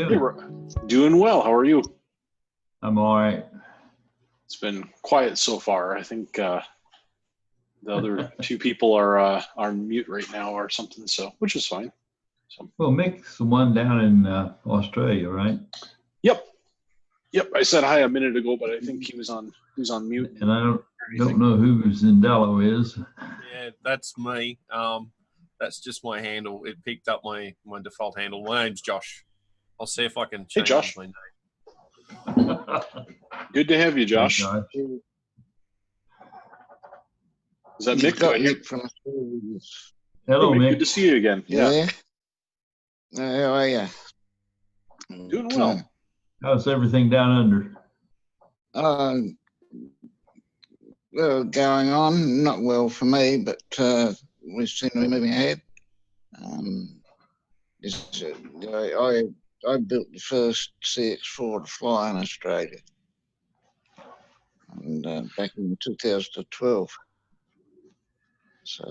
doing? Doing well. How are you? I'm all right. It's been quiet so far. I think the other two people are on mute right now or something, so which is fine. So. Well, Mick's the one down in Australia, right? Yep. I said hi a minute ago, but I think he was on mute. And I don't know who Zindello is. Yeah, that's me. That's just my handle. It picked up my default handle. My name's Josh. I'll see if I can change Josh. my name. Good to have you, Josh. Hey, Josh. Is that You've Mick? got Mick from Australia. Hello, Hey, Mick. Mick. Good to see you again. Yeah. How are you? Doing well. How's everything down under? Well, going on, not well for me, but we seem to be moving ahead. I built the first CX4 to fly in Australia, and back in 2012. So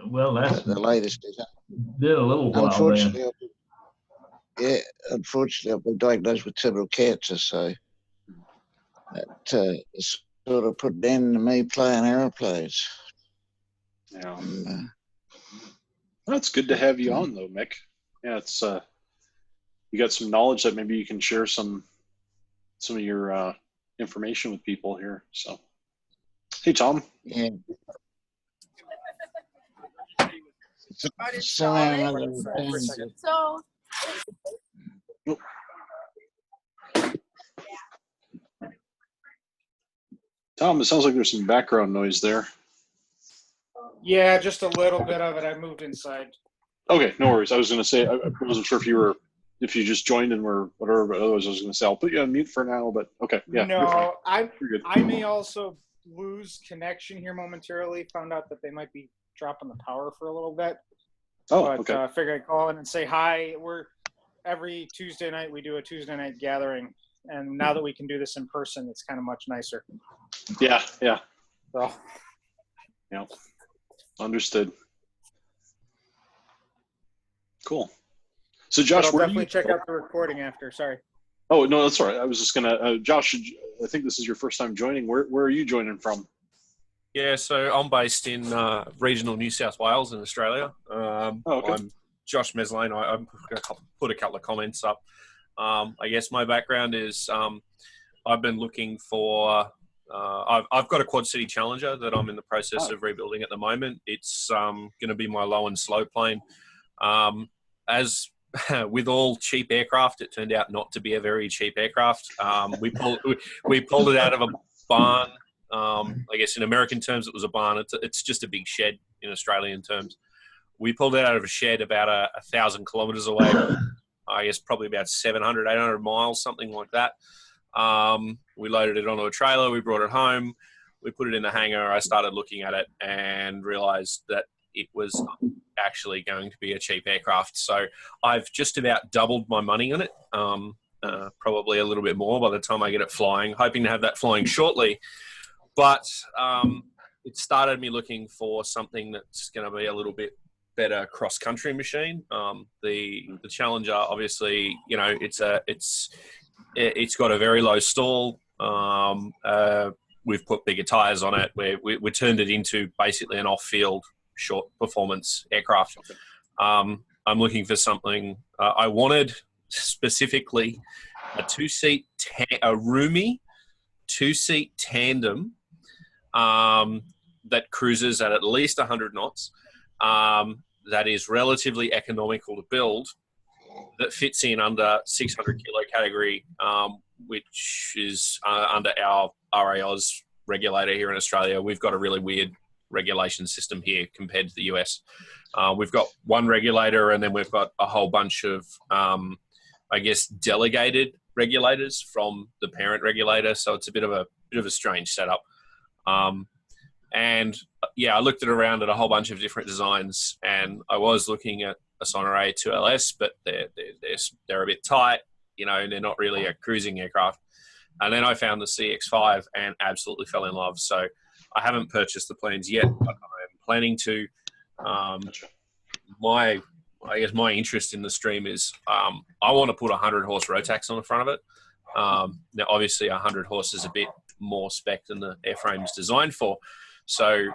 Well, that's the latest is been a little while unfortunately. then. Unfortunately, I've been diagnosed with terminal cancer, so that sort of put an end to me playing aeroplanes. Yeah. Well, it's good to have you on, though, Mick. Yeah, it's you got some knowledge that maybe you can share some of your information with people here. So, hey, Tom. Yeah. So Tom, it sounds like there's some background noise there. Yeah, just a little bit of it. I moved inside. Okay, no worries. I was going to say, I wasn't sure if you just joined and were whatever, but otherwise I was going to say, I'll put you on mute for now, but okay. Yeah. No, You're good. I may also lose connection here momentarily. Found out that they might be dropping the power for a little bit. Oh, but, okay. I figured I'd call in and say hi. Every Tuesday night, we do a Tuesday night gathering. And now that we can do this in person, it's kind of much nicer. Yeah. So. Yeah. Understood. Cool. So, Josh, I'll definitely check out the recording after. Sorry. Oh, no, that's all right. I was just going to, Josh, I think this is your first time joining. Where are you joining from? Yeah, so I'm based in regional New South Wales in Australia. Okay. I'm Josh Meslane. I put a couple of comments up. I guess my background is I've been looking for I've got a Quad City Challenger that I'm in the process of rebuilding at the moment. It's going to be my low and slow plane. As with all cheap aircraft, it turned out not to be a very cheap aircraft. We pulled it out of a barn. I guess in American terms it was a barn. It's just a big shed in Australian terms. We pulled it out of a shed about 1,000 kilometres away. I guess probably about 700, 800 miles, something like that. We loaded it onto a trailer. We brought it home. We put it in the hangar. I started looking at it and realised that it was actually going to be a cheap aircraft. So I've just about doubled my money on it, probably a little bit more by the time I get it flying, hoping to have that flying shortly. But it started me looking for something that's going to be a little bit better cross-country machine. The Challenger, obviously, it's got a very low stall. We've put bigger tires on it. We turned it into basically an off-field short performance aircraft. I'm looking for something. I wanted specifically a roomy two-seat tandem that cruises at least 100 knots. That is relatively economical to build, that fits in under 600 kilo category, which is under our RAOS regulator here in Australia. We've got a really weird regulation system here compared to the US. We've got one regulator, and then we've got a whole bunch of, delegated regulators from the parent regulator. So it's a bit of a strange setup. I looked around at a whole bunch of different designs, and I was looking at a Sonoray 2LS, but they're a bit tight, they're not really a cruising aircraft. And then I found the CX5 and absolutely fell in love. So I haven't purchased the planes yet, but I'm planning to. My I guess my interest in the stream is I want to put 100 horse Rotax on the front of it. Now, obviously, 100 horse is a bit more spec than the airframe is designed for. So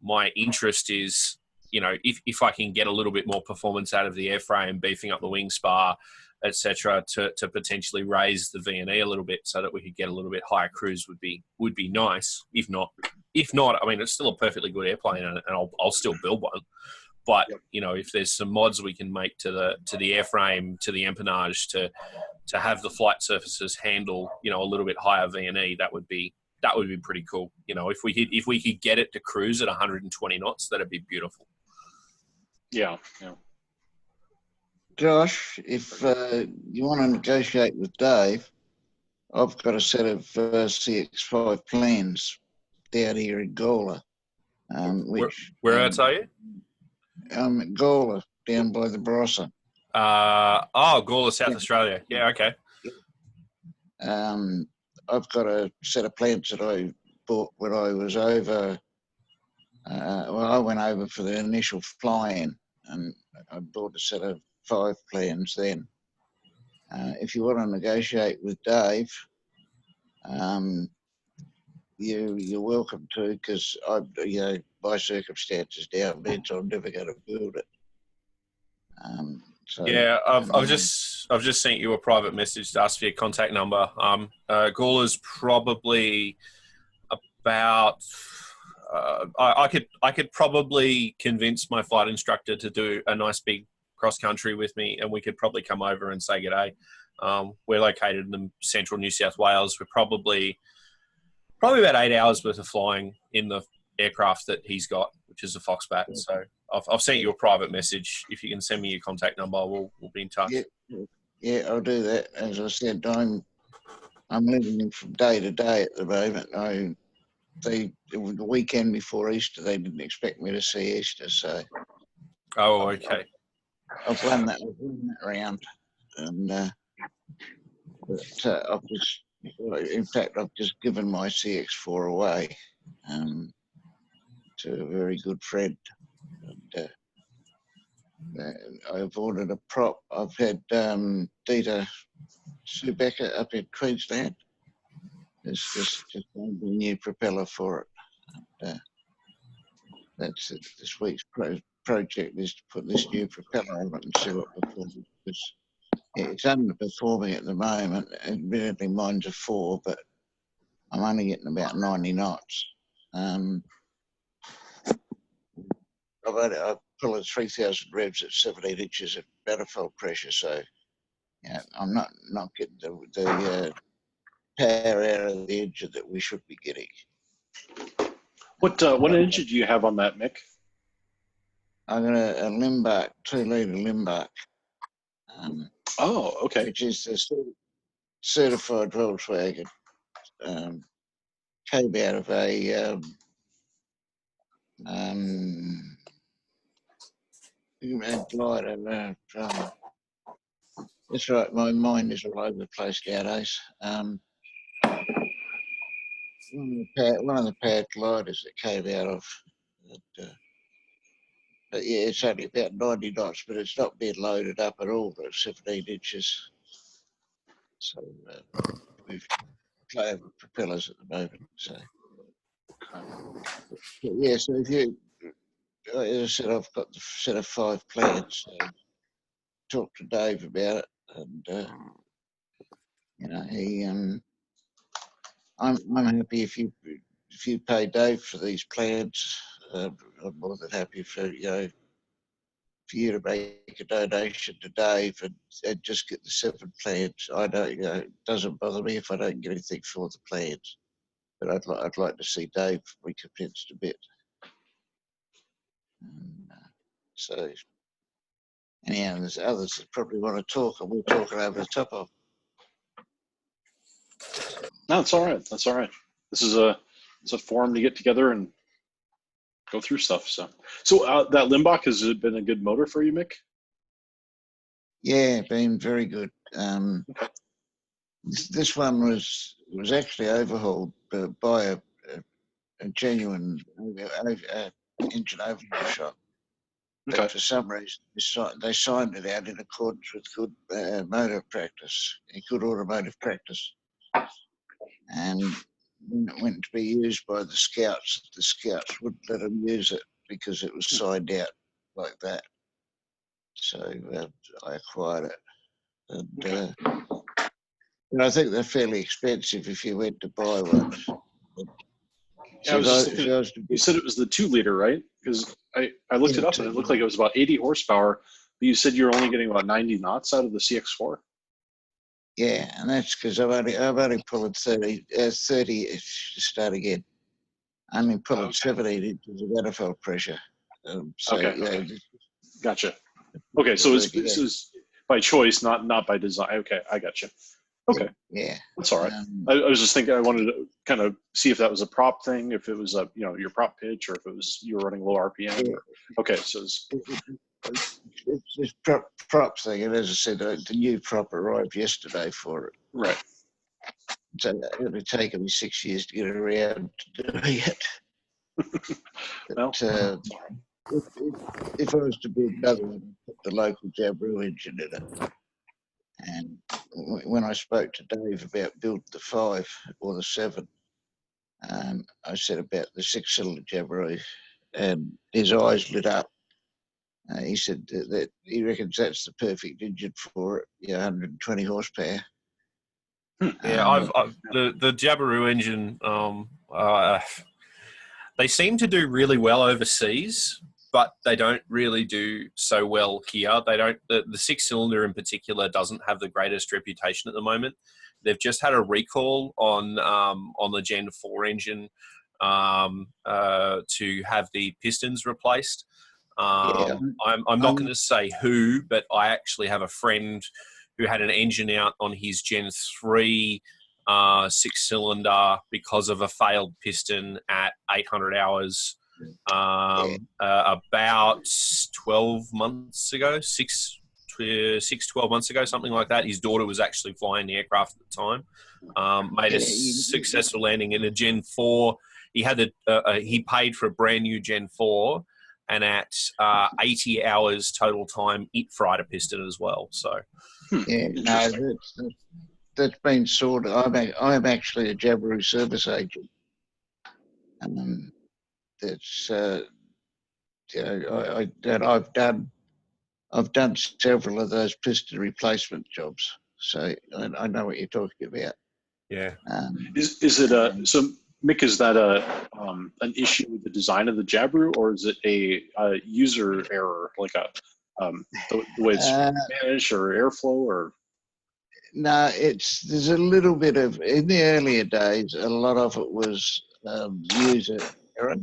my interest is, you know, if I can get a little bit more performance out of the airframe, beefing up the wing spar, etc., to potentially raise the V&E a little bit so that we could get a little bit higher cruise would be nice. If not, I mean, it's still a perfectly good airplane, and I'll still build one. But you know, if there's some mods we can make to the airframe, to the empennage, to have the flight surfaces handle, you know, a little bit higher V&E, that would be pretty cool. You know, if we could get it to cruise at 120 knots, that'd be beautiful. Yeah. Josh, if you want to negotiate with Dave, I've got a set of CX5 plans down here in Gawler. Whereabouts are you? At Gawler, down by the Barossa. Gawler, South Australia. Yeah, okay. I've got a set of plans that I bought when I was over. I went over for the initial fly-in, and I bought a set of 5 plans then. If you want to negotiate with Dave, you're welcome to, because by circumstances down there, so I'm never going to build it. Yeah, I've just sent you a private message to ask for your contact number. Gawler's probably about. I could probably convince my flight instructor to do a nice big cross country with me, and we could probably come over and say g'day. We're located in central New South Wales. We're probably about 8 hours worth of flying in the aircraft that he's got, which is a Foxbat. So I've sent you a private message. If you can send me your contact number, we'll be in touch. Yeah, I'll do that. As I said, I'm living from day to day at the moment. The weekend before Easter, they didn't expect me to see Easter, so. Oh, okay. I've run that round, and I've just given my CX4 away to a very good friend. And, I've ordered a prop. I've had Dieter Subecker up in Queensland. It's just a new propeller for it. And, that's it. This week's project is to put this new propeller on it and see what performs. It's underperforming at the moment. Admittedly, mine's a 4, but I'm only getting about 90 knots. I've pulled at 3,000 revs at 17 inches of manifold pressure, so yeah, I'm not getting the power out of the engine that we should be getting. What engine do you have on that, Mick? I'm going to a Limback, 2-litre Limback. Okay. Which is a certified Volkswagen. Came out of a glider. That's right, my mind is all over the place nowadays. One of the powered gliders that came out of. But yeah, it's only about 90 knots, but it's not being loaded up at all. But 17 inches. So we've playing with propellers at the moment. So yeah, so if you, as I said, I've got the set of 5 plans. So talk to Dave about it, and you know, I'm happy if you pay Dave for these plans. I'm more than happy for you to make a donation to Dave and just get the 7 plans. I don't, it doesn't bother me if I don't get anything for the plans, but I'd like to see Dave recompensed a bit. So anyhow, there's others that probably want to talk, and we're talking over the top of. No, it's all right. That's all right. This is a forum to get together and go through stuff. So that Limbach, has it been a good motor for you, Mick? Yeah, been very good. This one was actually overhauled by a genuine engine overhaul shop. But Okay. for some reason, they signed it out in accordance with good motor practice, good automotive practice. And when it went to be used by the scouts wouldn't let them use it because it was signed out like that. So I acquired it. And, and I think they're fairly expensive if you went to buy one. Yeah, I was just looking, you said it was the 2-liter, right? Because I looked it up and it looked like it was about 80 horsepower. But you said you're only getting about 90 knots out of the CX4. Yeah, and that's because I'm only pulling 30 to start again. I'm only pulling 17 inches of manifold pressure. So Okay, yeah, okay. Gotcha. Okay, so this is by choice, not by design. Okay, I gotcha. Okay, yeah, that's all right. I was just thinking I wanted to kind of see if that was a prop thing, if it was a your prop pitch, or if it was you were running low RPM. yeah. Okay, so it's It's prop thing, and as I said, the new prop arrived yesterday for it. right. So it'll take me 6 years to get around to doing it. Well, But, if I was to build another one, I'd put the local Jabiru engine in it. And when I spoke to Dave about building the 5 or the 7, I said about the 6-cylinder Jabiru, and his eyes lit up. He said that he reckons that's the perfect engine for it, 120 horsepower. Yeah, the Jabiru engine. They seem to do really well overseas, but they don't really do so well here. They don't. The 6-cylinder in particular doesn't have the greatest reputation at the moment. They've just had a recall on the Gen 4 engine to have the pistons replaced. I'm not going to say who, but I actually have a friend who had an engine out on his Gen 3 6-cylinder because of a failed piston at 800 hours about 12 months ago, 12 months ago, something like that. His daughter was actually flying the aircraft at the time. Made a successful landing in a Gen 4. He had he paid for a brand new Gen 4, and at 80 hours total time, it fried a piston as well. So, yeah, no, that's been sorted. I'm actually a Jabiru service agent. That's I've done several of those piston replacement jobs, so I know what you're talking about. yeah. Is it so? Mick, is that an issue with the design of the Jabiru, or is it a user error, like the way it's managed, or airflow, or? No, there's a little bit of, in the earlier days, a lot of it was user error.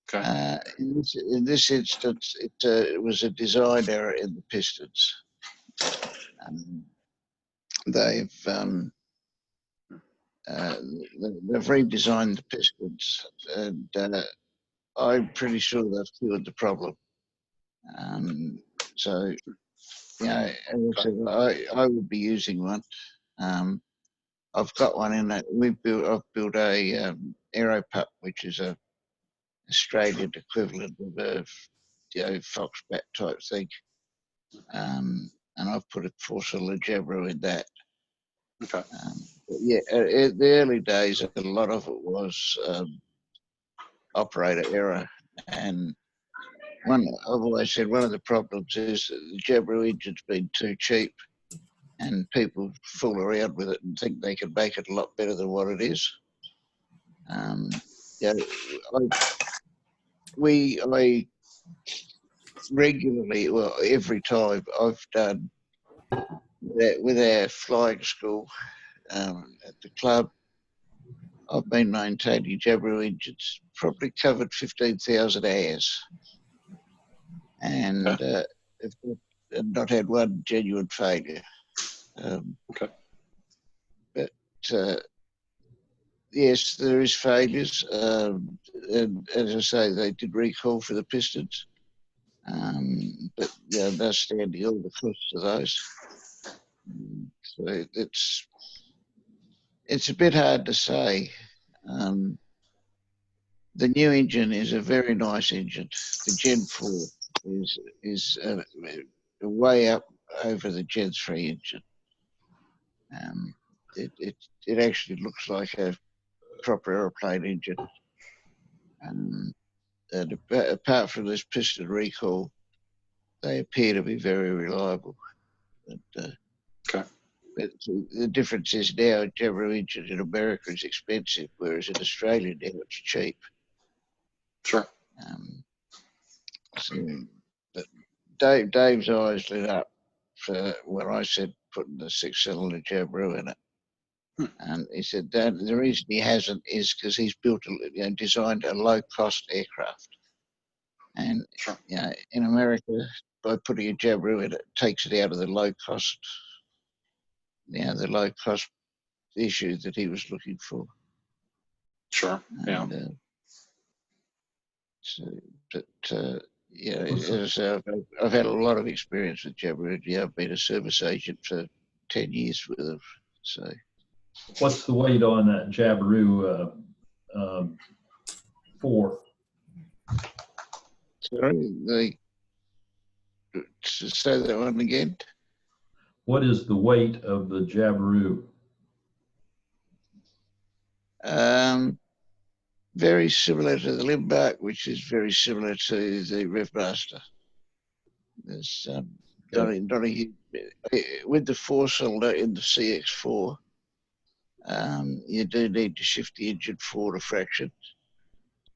Okay. In this instance, it was a design error in the pistons. They've redesigned the pistons, and I'm pretty sure they've cured the problem. So, as I said, I would be using one. I've got one in that I've built a Aeropup, which is a Australian equivalent of a Foxbat type thing, and I've put a 4-cylinder Jabiru in that. Okay. But yeah, in the early days, a lot of it was operator error, and I've always said one of the problems is that the Jabiru engine's been too cheap, and people fool around with it and think they can make it a lot better than what it is. I regularly, well, every time I've done with our flying school at the club, I've been maintaining Jabiru engines, probably covered 15,000 hours, and have not had one genuine failure. But yes, there is failures, and as I say, they did recall for the pistons, but understanding all the costs of those. So it's a bit hard to say. The new engine is a very nice engine, the Gen 4. is way up over the Gen 3 engine. It actually looks like a proper aeroplane engine. And apart from this piston recall, they appear to be very reliable. Okay. But the difference is now a Jabiru engine in America is expensive, whereas in Australia now it's cheap. Sure. So, but Dave's eyes lit up for when I said putting the 6-cylinder Jabiru in it. And he said that the reason he hasn't is because he's designed a low-cost aircraft. And Sure. in America, by putting a Jabiru in it takes it out of the low-cost, the low-cost issue that he was looking for. Sure. Yeah. And, as I say, I've had a lot of experience with Jabiru. I've been a service agent for 10 years with them. So, What's the weight on that Jabiru 4? sorry, say that one again. What is the weight of the Jabiru? Very similar to the Limbark, which is very similar to the Revmaster. There's not a huge, with the 4-cylinder in the CX4. You do need to shift the engine forward a fraction,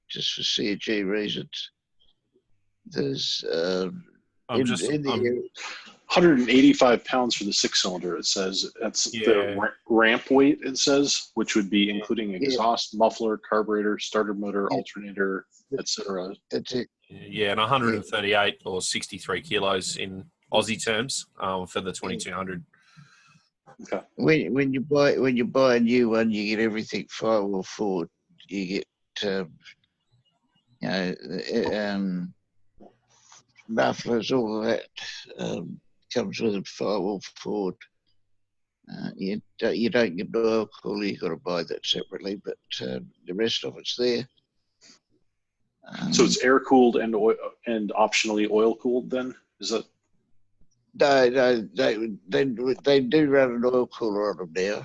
just for CG reasons. There's 185 pounds for the 6-cylinder. It says that's the ramp weight. It says, which would be including exhaust, muffler, carburetor, starter motor, alternator, etc. That's it. Yeah, and 138 or 63 kilos in Aussie terms for the 2200. Okay. When you buy a new one, you get everything firewall forward. You get mufflers, all of that comes with a firewall forward. You don't get an oil cooler. You got to buy that separately, but the rest of it's there. So it's air cooled and optionally oil cooled. Then is that? No, they do run an oil cooler on them now.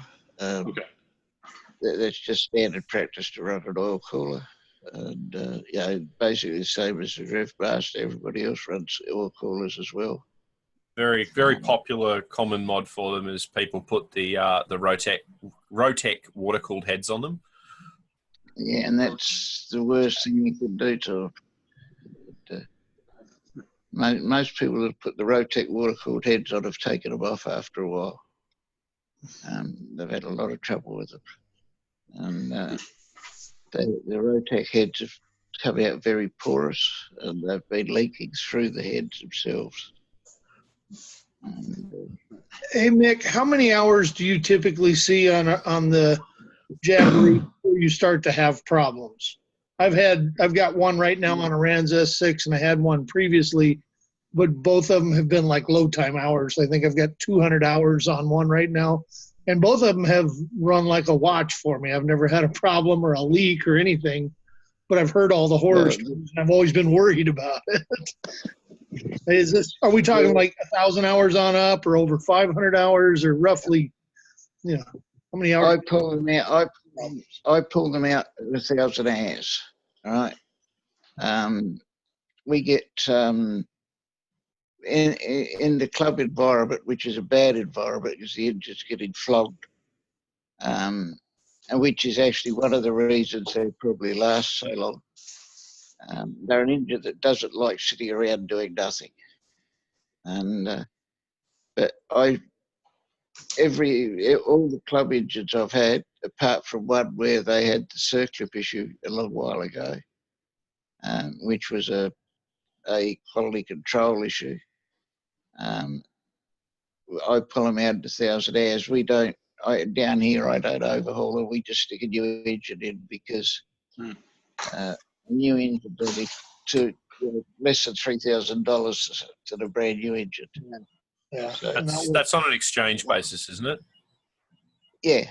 Okay. That's just standard practice to run an oil cooler. And basically the same as the Revmaster. Everybody else runs oil coolers as well. Very, very popular common mod for them is people put the Rotec water cooled heads on them. Yeah, and that's the worst thing you can do to them. Most people that put the Rotec water cooled heads on have taken them off after a while. They've had a lot of trouble with them. And the Rotec heads have come out very porous, and they've been leaking through the heads themselves. Hey Mick, how many hours do you typically see on the Jabiru before you start to have problems? I've got one right now on a Rans S6, and I had one previously, but both of them have been like low time hours. I think I've got 200 hours on one right now, and both of them have run like a watch for me. I've never had a problem or a leak or anything, but I've heard all the horror stories, and I've always been worried about it. Are we talking like 1,000 hours on up, or over 500 hours, or roughly, how many hours? I pull them out. I pull them out at 1,000 hours. All right. We get in the club environment, which is a bad environment because the engine's getting flogged, and which is actually one of the reasons they probably last so long. They're an engine that doesn't like sitting around doing nothing. And but all the club engines I've had, apart from one where they had the circlip issue a long while ago, which was a quality control issue. I pull them out at 1,000 hours. Down here I don't overhaul them. We just stick a new engine in because a new engine will be less than $3,000 than a brand new engine. Yeah. So, That's on an exchange basis, isn't it? Yeah.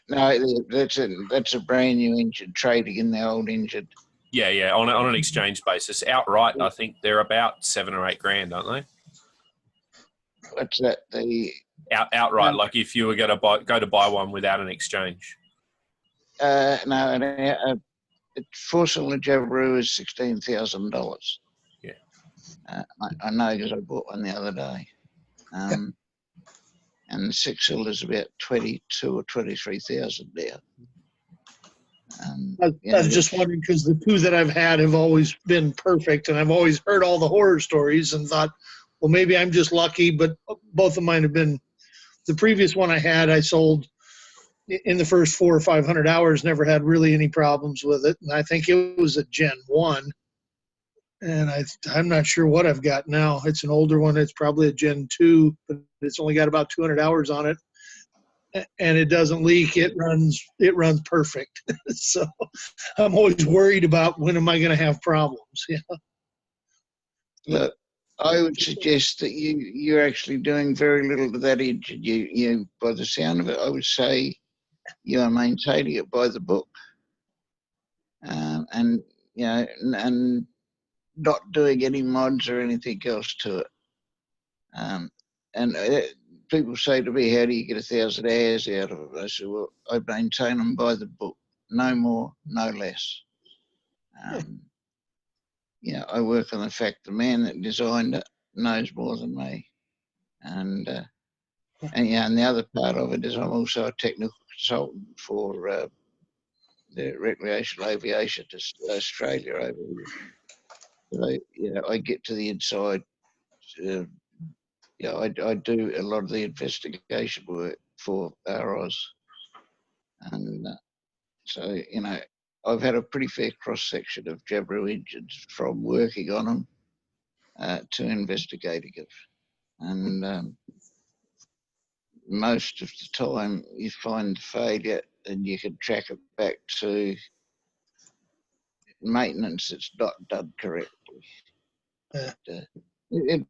No, that's a brand new engine trading in the old engine. Yeah, on an exchange basis. Outright, I think they're about $7 or $8 grand, aren't they? What's that? The Outright, like if you were going to go to buy one without an exchange. no, a four-cylinder Jabiru is $16,000. Yeah. I know because I bought one the other day. And the six-cylinder is about 22 or 23,000 now. I was just wondering because the two that I've had have always been perfect, and I've always heard all the horror stories and thought, well, maybe I'm just lucky, but both of mine have been. The previous one I had, I sold in the first 400 or 500 hours, never had really any problems with it, and I think it was a Gen 1. And I'm not sure what I've got now. It's an older one. It's probably a Gen 2, but it's only got about 200 hours on it. And it doesn't leak. It runs perfect. So I'm always worried about when am I going to have problems. Yeah. Look, I would suggest that you're actually doing very little to that engine. You by the sound of it, I would say you are maintaining it by the book, and and not doing any mods or anything else to it. And people say to me, how do you get 1,000 hours out of it? I say, well, I maintain them by the book, no more, no less. I work on the fact the man that designed it knows more than me. And the other part of it is I'm also a technical consultant for the recreational aviation to Australia over here. So, I get to the inside. I do a lot of the investigation work for ROS. And so, I've had a pretty fair cross-section of Jabiru engines from working on them to investigating it. And most of the time you find failure and you can track it back to maintenance that's not done correctly. They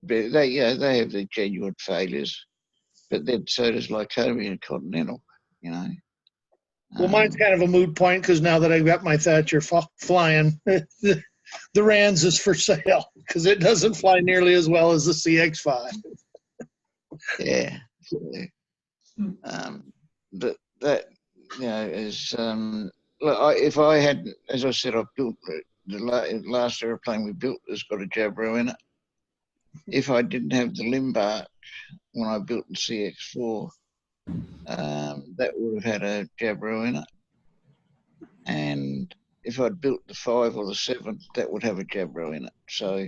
have their genuine failures, but then so does Lycoming and Continental, Well, mine's kind of a moot point because now that I've got my Thatcher flying, the Rans is for sale because it doesn't fly nearly as well as the CX-5. Yeah. But that, is, look, if I hadn't, as I said, I've built the last airplane we built has got a Jabiru in it. If I didn't have the Limbark when I built the CX-4, that would have had a Jabiru in it. And if I'd built the 5 or the 7, that would have a Jabiru in it. So,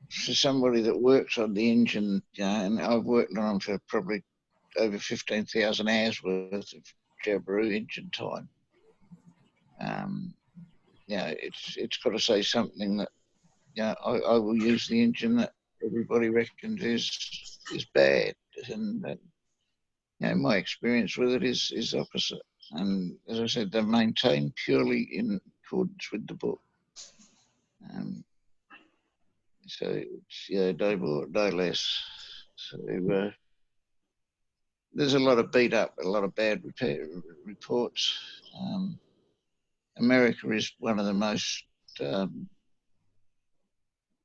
for somebody that works on the engine, and I've worked on them for probably over 15,000 hours worth of Jabiru engine time. It's got to say something that, I will use the engine that everybody reckons is bad, and my experience with it is opposite. And as I said, they're maintained purely in accordance with the book. So it's no more, no less. So there's a lot of beat up, a lot of bad reports. America is one of the most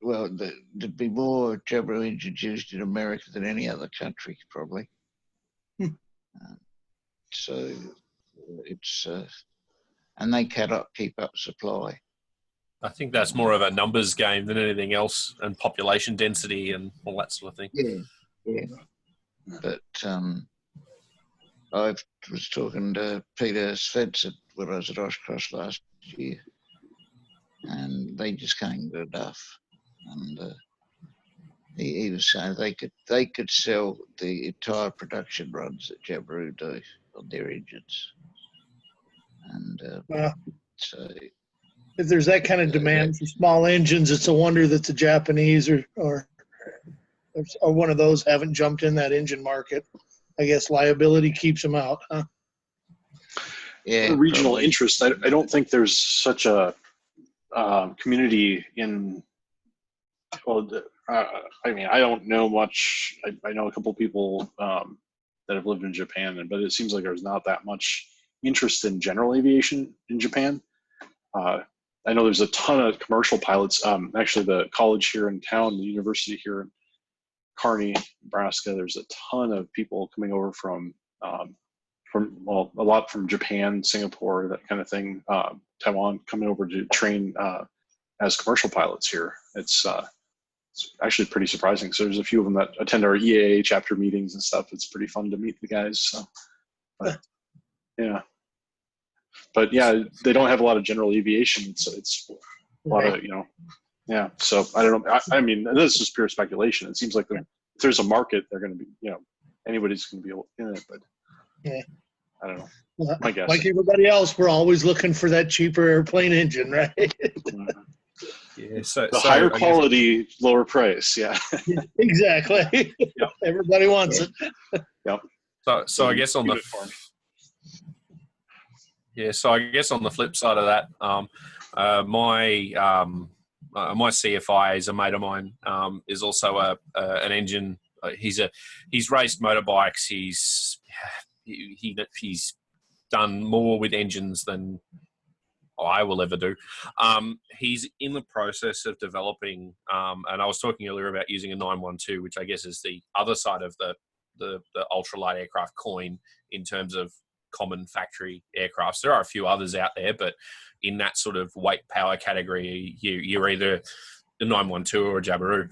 there'd be more Jabiru engines used in America than any other country, probably. So it's and they cannot keep up supply. I think that's more of a numbers game than anything else, and population density and all that sort of thing. Yeah. But I was talking to Peter Svensson when I was at Oshkosh last year, and they just can't get enough. And he was saying they could sell the entire production runs that Jabiru do on their engines. And so if there's that kind of demand for small engines, it's a wonder that the Japanese or one of those haven't jumped in that engine market. I guess liability keeps them out, huh? Yeah, regional probably. interest. I don't think there's such a community in. Well, I don't know much. I know a couple people that have lived in Japan, but it seems like there's not that much interest in general aviation in Japan. I know there's a ton of commercial pilots. Actually, the college here in town, the university here in Kearney, Nebraska, there's a ton of people coming over from well, a lot from Japan, Singapore, that kind of thing, Taiwan, coming over to train as commercial pilots here. It's actually pretty surprising. So there's a few of them that attend our EAA chapter meetings and stuff. It's pretty fun to meet the guys. So, but, yeah. But yeah, they don't have a lot of general aviation, so it's a lot of, yeah. So I don't know. I mean, this is pure speculation. It seems like if there's a market, they're going to be, anybody's going to be in it. But yeah, I don't know. Well, My guess. like everybody else, we're always looking for that cheaper airplane engine, right? Yeah. So higher quality, lower price. Yeah. Exactly. Yep. Everybody wants it. Yep. So I guess on the so I guess on the flip side of that, my CFI is a mate of mine. Is also an engine. He's raced motorbikes. He's done more with engines than I will ever do. He's in the process of developing, and I was talking earlier about using a 912, which I guess is the other side of the ultralight aircraft coin in terms of common factory aircrafts. There are a few others out there, but in that sort of weight power category, you're either a 912 or a Jabiru.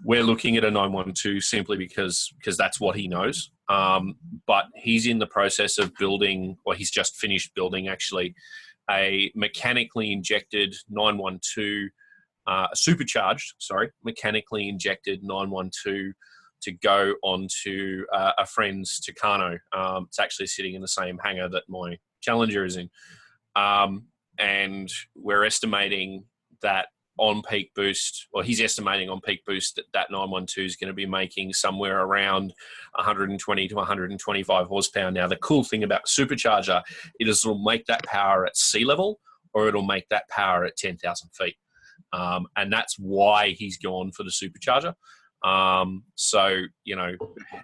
We're looking at a 912 simply because that's what he knows. But he's in the process of building, or he's just finished building actually, a mechanically injected 912, mechanically injected 912 to go onto a friend's Tucano. It's actually sitting in the same hangar that my Challenger is in. And we're estimating that on peak boost, or he's estimating on peak boost that 912 is going to be making somewhere around 120 to 125 horsepower. Now, the cool thing about the supercharger is it'll make that power at sea level, or it'll make that power at 10,000 feet. And that's why he's gone for the supercharger. So,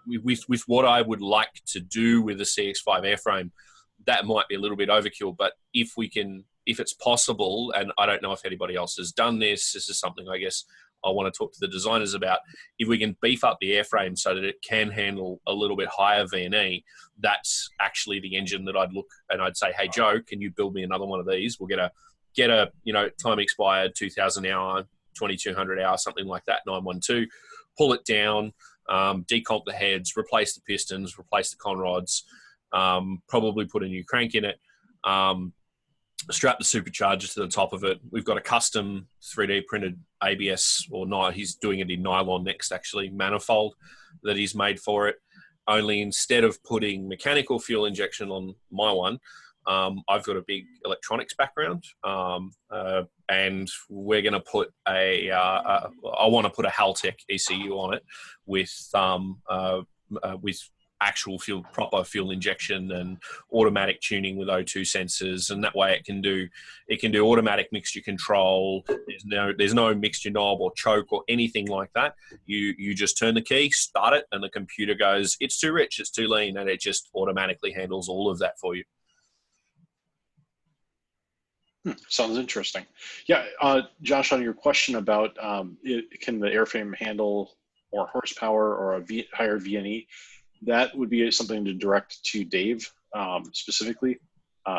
with what I would like to do with the CX5 airframe, that might be a little bit overkill, but if it's possible, and I don't know if anybody else has done this is something I guess I want to talk to the designers about. If we can beef up the airframe so that it can handle a little bit higher V&E, that's actually the engine that I'd look and I'd say, hey, Joe, can you build me another one of these? We'll get a time expired 2,000 hour, 2,200 hour, something like that, 912, pull it down, decomp the heads, replace the pistons, replace the conrods, probably put a new crank in it, strap the supercharger to the top of it. We've got a custom 3D printed ABS, he's doing it in nylon next, actually, manifold that he's made for it. Only instead of putting mechanical fuel injection on my one, I've got a big electronics background, and we're going to put I want to put a Haltech ECU on it with actual proper fuel injection and automatic tuning with O2 sensors, and that way it can do automatic mixture control. There's no mixture knob or choke or anything like that. You just turn the key, start it, and the computer goes, it's too rich, it's too lean, and it just automatically handles all of that for you. Sounds interesting. Yeah, Josh, on your question about can the airframe handle more horsepower or a higher V&E, that would be something to direct to Dave specifically.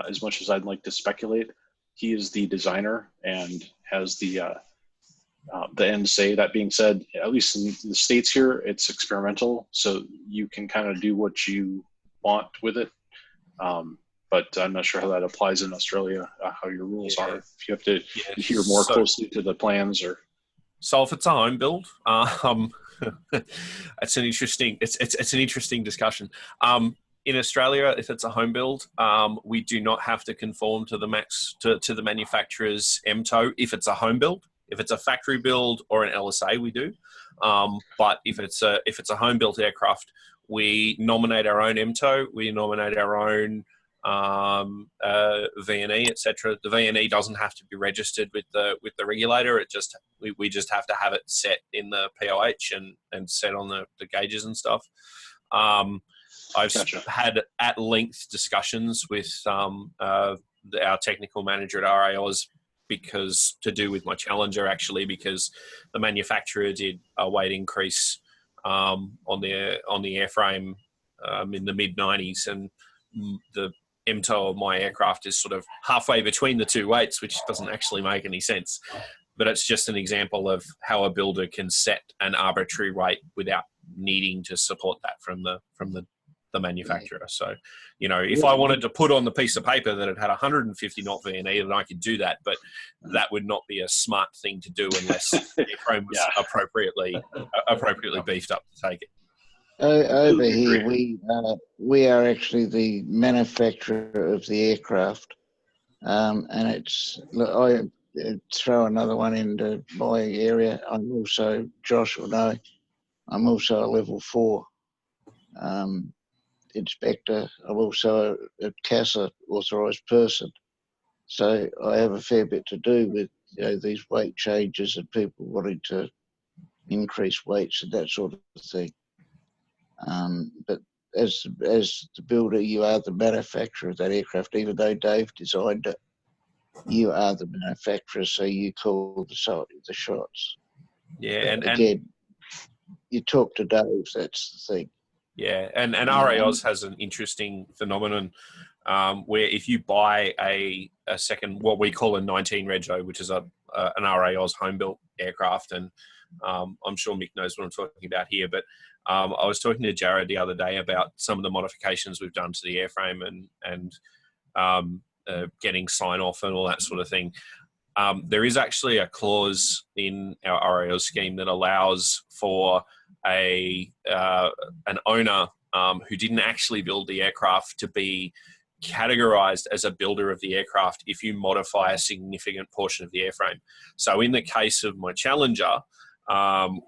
As much as I'd like to speculate, he is the designer and has the end say. That being said, at least in the States here, it's experimental, so you can kind of do what you want with it. But I'm not sure how that applies in Australia, how your rules are. If you have to adhere more closely to the plans, or so if it's a home build, it's an interesting discussion. In Australia, if it's a home build, we do not have to conform to the manufacturer's MTOW if it's a home build. If it's a factory build or an LSA, we do. But if it's a home built aircraft, we nominate our own MTOW. We nominate our own V&E, etc. The V&E doesn't have to be registered with the regulator. We just have to have it set in the POH and set on the gauges and stuff. I've had at length discussions with our technical manager at RAOS because to do with my Challenger actually, because the manufacturer did a weight increase on the airframe in the mid 90s, and the MTOW of my aircraft is sort of halfway between the two weights, which doesn't actually make any sense. But it's just an example of how a builder can set an arbitrary weight without needing to support that from the manufacturer. So, you know, if I wanted to put on the piece of paper that it had 150 knot VNE, then I could do that, but that would not be a smart thing to do unless the airframe was appropriately beefed up to take it. Over here, we are actually the manufacturer of the aircraft, and it's. Look, I throw another one into my area. I'm also, Josh will know, I'm also a level 4 inspector. I'm also a CASA authorised person, so I have a fair bit to do with these weight changes and people wanting to increase weights and that sort of thing. But as the builder, you are the manufacturer of that aircraft. Even though Dave designed it, you are the manufacturer, so you call the shots. Yeah, but again, you talk to Dave. That's the thing. Yeah, and RAOS has an interesting phenomenon where if you buy a second, what we call a 19 Rego, which is an RAOS home-built aircraft, and I'm sure Mick knows what I'm talking about here, but I was talking to Jared the other day about some of the modifications we've done to the airframe and getting sign-off and all that sort of thing. There is actually a clause in our RAOS scheme that allows for an owner who didn't actually build the aircraft to be categorized as a builder of the aircraft if you modify a significant portion of the airframe. So in the case of my Challenger,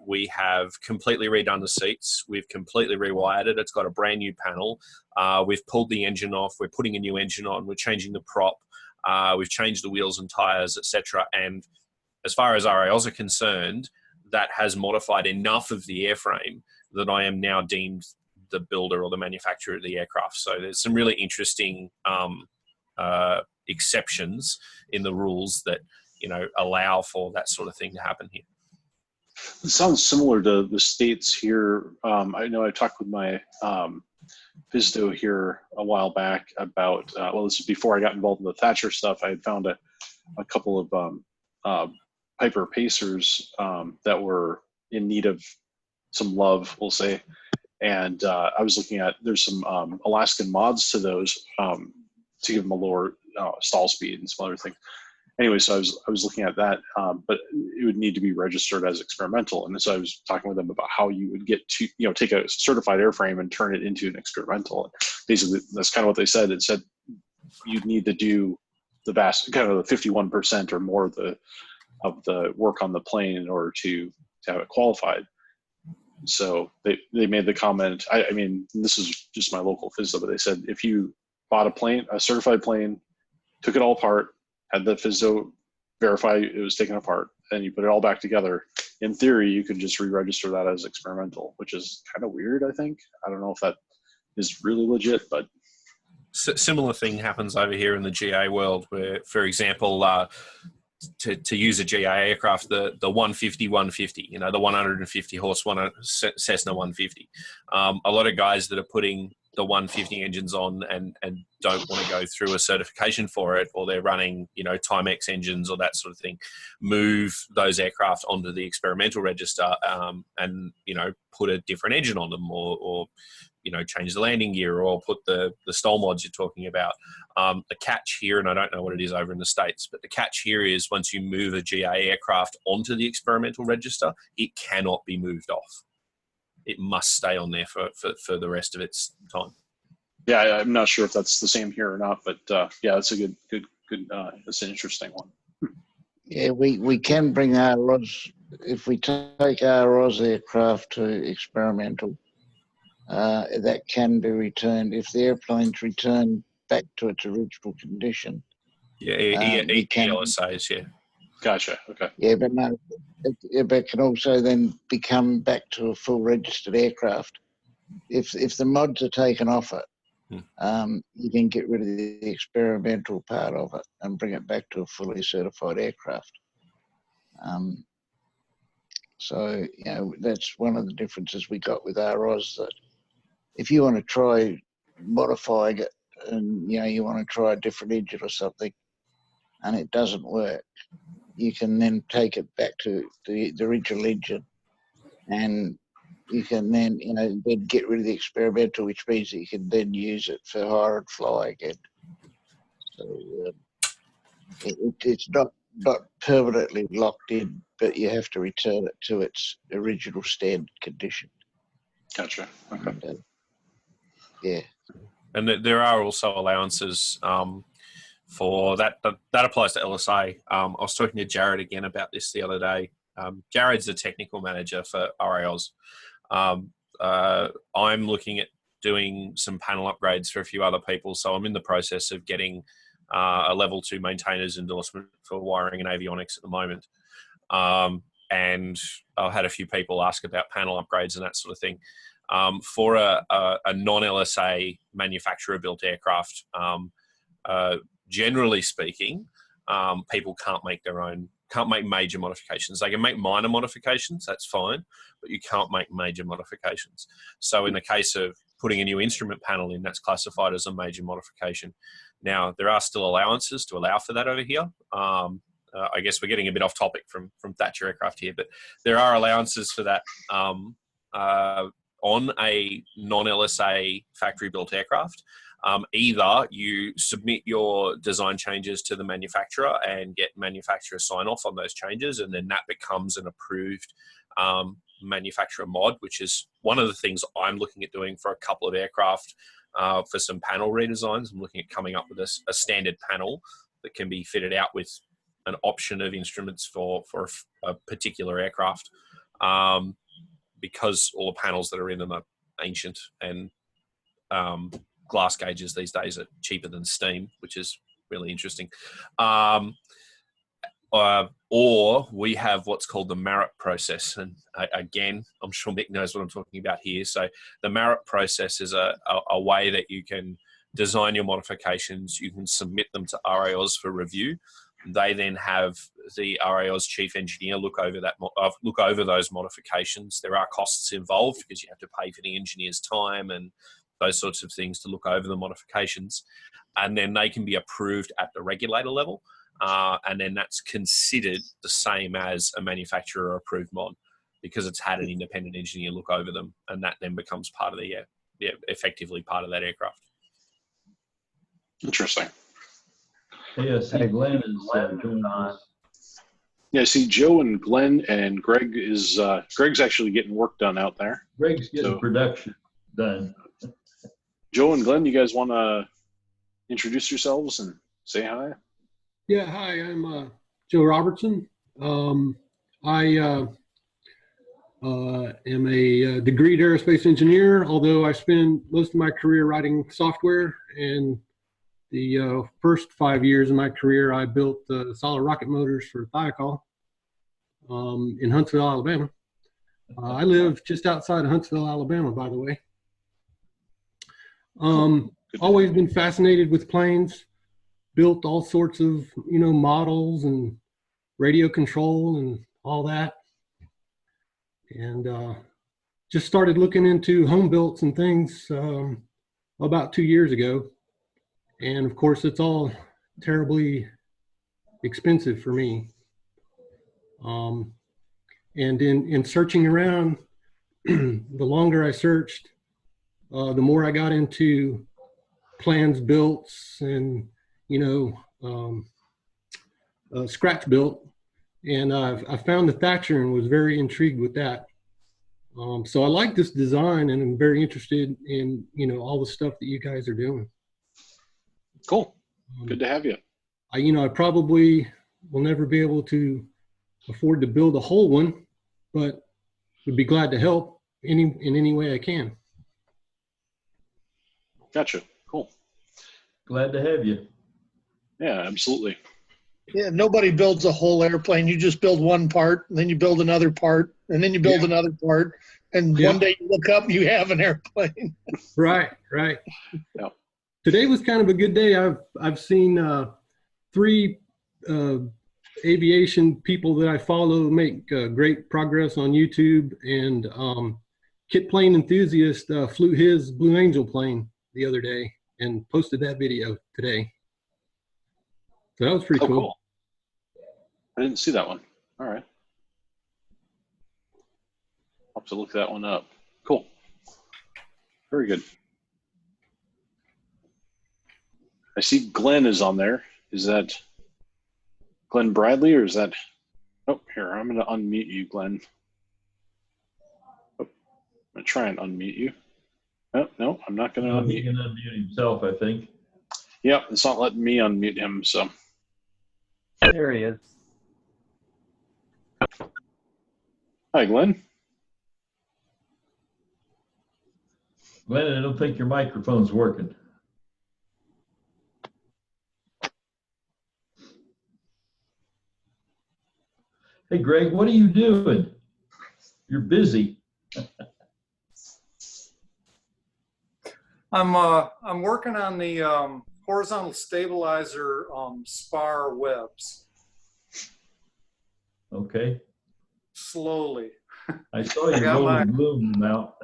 we have completely redone the seats. We've completely rewired it. It's got a brand new panel. We've pulled the engine off. We're putting a new engine on. We're changing the prop. We've changed the wheels and tires, etc. And as far as RAOs are concerned, that has modified enough of the airframe that I am now deemed the builder or the manufacturer of the aircraft. So there's some really interesting exceptions in the rules that allow for that sort of thing to happen here. It sounds similar to the States here. I know I talked with my Vizdo here a while back about, this is before I got involved in the Thatcher stuff. I had found a couple of Piper Pacers that were in need of some love, we'll say. And I was looking at, there's some Alaskan mods to those to give them a lower stall speed and some other things. Anyway, so I was looking at that, but it would need to be registered as experimental. And so I was talking with them about how you would get to, take a certified airframe and turn it into an experimental. Basically, that's kind of what they said. It said you'd need to do the vast, kind of the 51% or more of the work on the plane in order to have it qualified. So they made the comment, I mean, this is just my local FISDO, but they said if you bought a certified plane, took it all apart, had the FISDO verify it was taken apart, and you put it all back together, in theory, you could just re-register that as experimental, which is kind of weird, I think. I don't know if that is really legit, but... Similar thing happens over here in the GA world where, for example, to use a GA aircraft, the 150, the 150 horse Cessna 150. A lot of guys that are putting the 150 engines on and don't want to go through a certification for it, or they're running, Timex engines or that sort of thing, move those aircraft onto the experimental register and, put a different engine on them or change the landing gear or put the stall mods you're talking about. The catch here, and I don't know what it is over in the States, but the catch here is once you move a GA aircraft onto the experimental register, it cannot be moved off. It must stay on there for the rest of its time. Yeah, I'm not sure if that's the same here or not, but yeah, it's a good. It's an interesting one. Yeah, we can bring our ROS if we take our ROS aircraft to experimental. That can be returned if the airplane's returned back to its original condition. Yeah, ELSAs, yeah. Gotcha. Okay. Yeah, but no, it can also then become back to a full registered aircraft if the mods are taken off it. you can get rid of the experimental part of it and bring it back to a fully certified aircraft. So, you know, that's one of the differences we got with ROS, that if you want to try modifying it and, you know, you want to try a different engine or something and it doesn't work, you can then take it back to the original engine, and you can then, you know, then get rid of the experimental, which means that you can then use it for hire and fly again. So it's not permanently locked in, but you have to return it to its original standard condition. Gotcha. Okay. And, yeah. And there are also allowances for that. That applies to LSA. I was talking to Jared again about this the other day. Jared's the technical manager for RAOs. I'm looking at doing some panel upgrades for a few other people, so I'm in the process of getting a level 2 maintainer's endorsement for wiring and avionics at the moment. And I've had a few people ask about panel upgrades and that sort of thing. For a non-LSA manufacturer-built aircraft, generally speaking, people can't make major modifications. They can make minor modifications, that's fine, but you can't make major modifications. So in the case of putting a new instrument panel in, that's classified as a major modification. Now, there are still allowances to allow for that over here. I guess we're getting a bit off topic from Thatcher aircraft here, but there are allowances for that on a non-LSA factory-built aircraft. Either you submit your design changes to the manufacturer and get manufacturer sign-off on those changes, and then that becomes an approved manufacturer mod, which is one of the things I'm looking at doing for a couple of aircraft for some panel redesigns. I'm looking at coming up with a standard panel that can be fitted out with an option of instruments for a particular aircraft, because all the panels that are in them are ancient, and glass gauges these days are cheaper than steam, which is really interesting. Or we have what's called the Meetup process. And again, I'm sure Mick knows what I'm talking about here. So the Meetup process is a way that you can design your modifications. You can submit them to RAOs for review. They then have the RAO's chief engineer look over those modifications. There are costs involved because you have to pay for the engineer's time and those sorts of things to look over the modifications. And then they can be approved at the regulator level. And then that's considered the same as a manufacturer approved mod because it's had an independent engineer look over them, and that then becomes part of effectively part of that aircraft. Interesting. Yeah, see, Glenn is joining us. Yeah, see, Joe and Glenn and Greg is Greg's actually getting work done out there. Greg's getting production done. Joe and Glenn, you guys want to introduce yourselves and say hi? Yeah, hi, I'm Joe Robertson. I am a degreed aerospace engineer, although I spent most of my career writing software. And the first 5 years of my career, I built solid rocket motors for Thiokol in Huntsville, Alabama. I live just outside of Huntsville, Alabama, by the way. Always been fascinated with planes. Built all sorts of, models and radio control and all that. And just started looking into home builts and things about 2 years ago. And of course, it's all terribly expensive for me. And in searching around, the longer I searched, the more I got into plans builts and scratch built, and I found the Thatcher and was very intrigued with that. So I like this design, and I'm very interested in all the stuff that you guys are doing. Cool. Good to have you. I probably will never be able to afford to build a whole one, but would be glad to help in any way I can. Gotcha. Cool. Glad to have you. Yeah, absolutely. Yeah, nobody builds a whole airplane. You just build one part, and then you build another part, and then you build another part, and Yeah. one day you look up and you have an airplane. Right, right. Yeah. Today was kind of a good day. I've seen 3 aviation people that I follow make great progress on YouTube, and Kit Plane Enthusiast flew his Blue Angel plane the other day and posted that video today. So that was pretty cool. I didn't see that one. All right. I'll have to look that one up. Cool. Very good. I see Glenn is on there. Is that Glen Bradley, or is that? Oh, here, I'm going to unmute you, Glenn. Oh, I'm going to try and unmute you. Oh, no, I'm not going to He unmute. can unmute himself, I think. Yeah, it's not letting me unmute him, so. There he is. Hi, Glenn. Glenn, I don't think your microphone's working. Hey, Greg, what are you doing? You're busy. I'm working on the horizontal stabilizer spar webs Okay. slowly. I saw you got rolling bloom them out.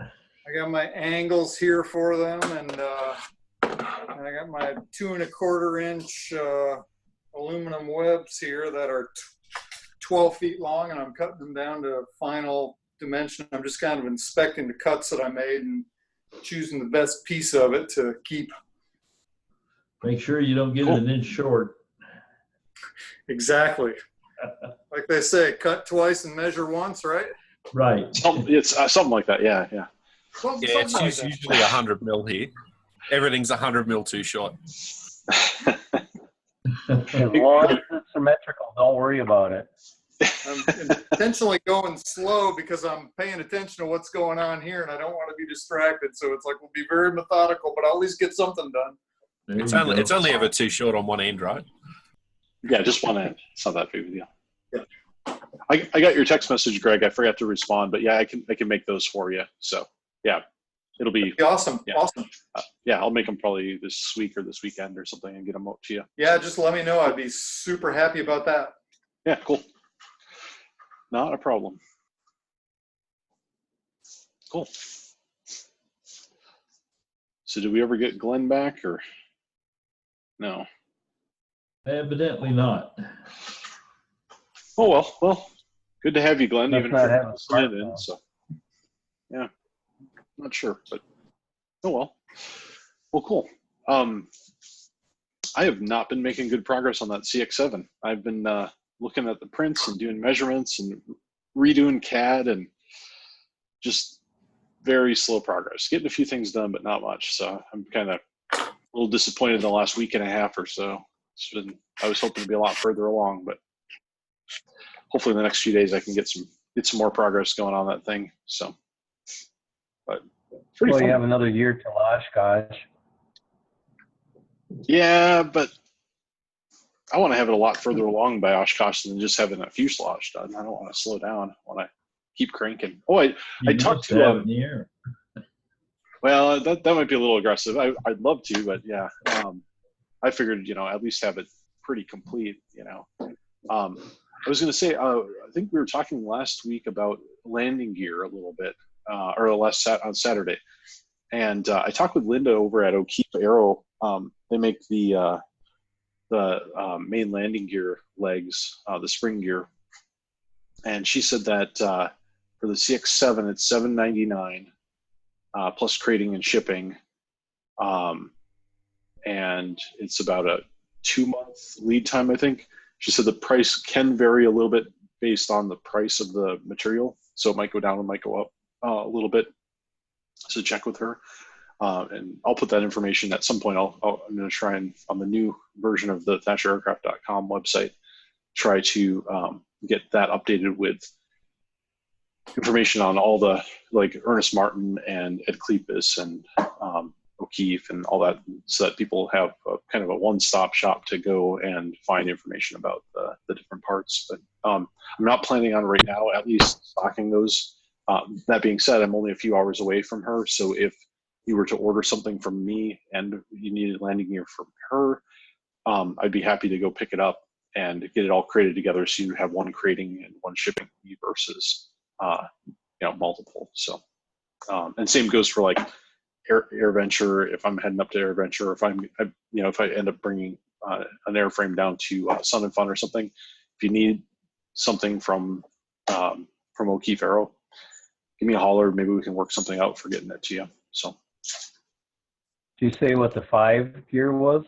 I got my angles here for them, and I got my 2 1/4 inch aluminum webs here that are 12 feet long, and I'm cutting them down to final dimension. I'm just kind of inspecting the cuts that I made and choosing the best piece of it to keep. Make sure you don't get it an inch short. Exactly. Like they say, cut twice and measure once, right? Right. It's something like that. Yeah, yeah. Something It's like that. usually 100 mil here. Everything's 100 mil too short. As long as it's symmetrical, don't worry about it. I'm intentionally going slow because I'm paying attention to what's going on here, and I don't want to be distracted. So it's like we'll be very methodical, but I'll at least get something done. There It's you only, go. it's only ever too short on one end, right? Yeah, just one end. It's not that big of a deal. Yeah. I got your text message, Greg. I forgot to respond, but yeah, I can make those for you. So yeah, it'll be Awesome. Yeah. Awesome. yeah. I'll make them probably this week or this weekend or something and get them out to you. Yeah, just let me know. I'd be super happy about that. Yeah, cool. Not a problem. Cool. So did we ever get Glenn back or no? Evidently not. Oh well, good to have you, Glenn. Must Even not if have you're a listening in. smartphone. So yeah, not sure, but oh well. Well, cool. I have not been making good progress on that CX-7. I've been looking at the prints and doing measurements and redoing CAD and just very slow progress. Getting a few things done, but not much. So I'm kind of a little disappointed in the last week and a half or so. I was hoping to be a lot further along, but hopefully in the next few days I can get some more progress going on that thing. So, but pretty Well, fun. you have another year till Oshkosh. Yeah, but I want to have it a lot further along by Oshkosh than just having a fuselage done. I don't want to slow down. I want to keep cranking. Oh, I talked to have it in the air. well, that might be a little aggressive. I'd love to, but yeah, I figured at least have it pretty complete. I was going to say I think we were talking last week about landing gear a little bit, or on Saturday, and I talked with Linda over at O'Keefe Aero. They make the main landing gear legs, the spring gear, and she said that for the CX-7 it's $799 plus crating and shipping, and it's about a 2-month lead time, I think. She said the price can vary a little bit based on the price of the material, so it might go down and might go up a little bit. So check with her. And I'll put that information at some point. I'm going to try and, on the new version of the ThatcherAircraft.com website, try to get that updated with information on all the, like Ernest Martin and Ed Klepis and O'Keefe and all that, so that people have kind of a one-stop shop to go and find information about the different parts. But I'm not planning on right now, at least, stocking those. That being said, I'm only a few hours away from her, so if you were to order something from me and you needed landing gear from her, I'd be happy to go pick it up and get it all created together, so you have one creating and one shipping versus multiple. So and same goes for like AirVenture. If I'm heading up to AirVenture, if I end up bringing an airframe down to Sun and Fun or something, if you need something from O'Keefe Aero, give me a holler. Maybe we can work something out for getting it to you. So, Did you say what the 5 gear was?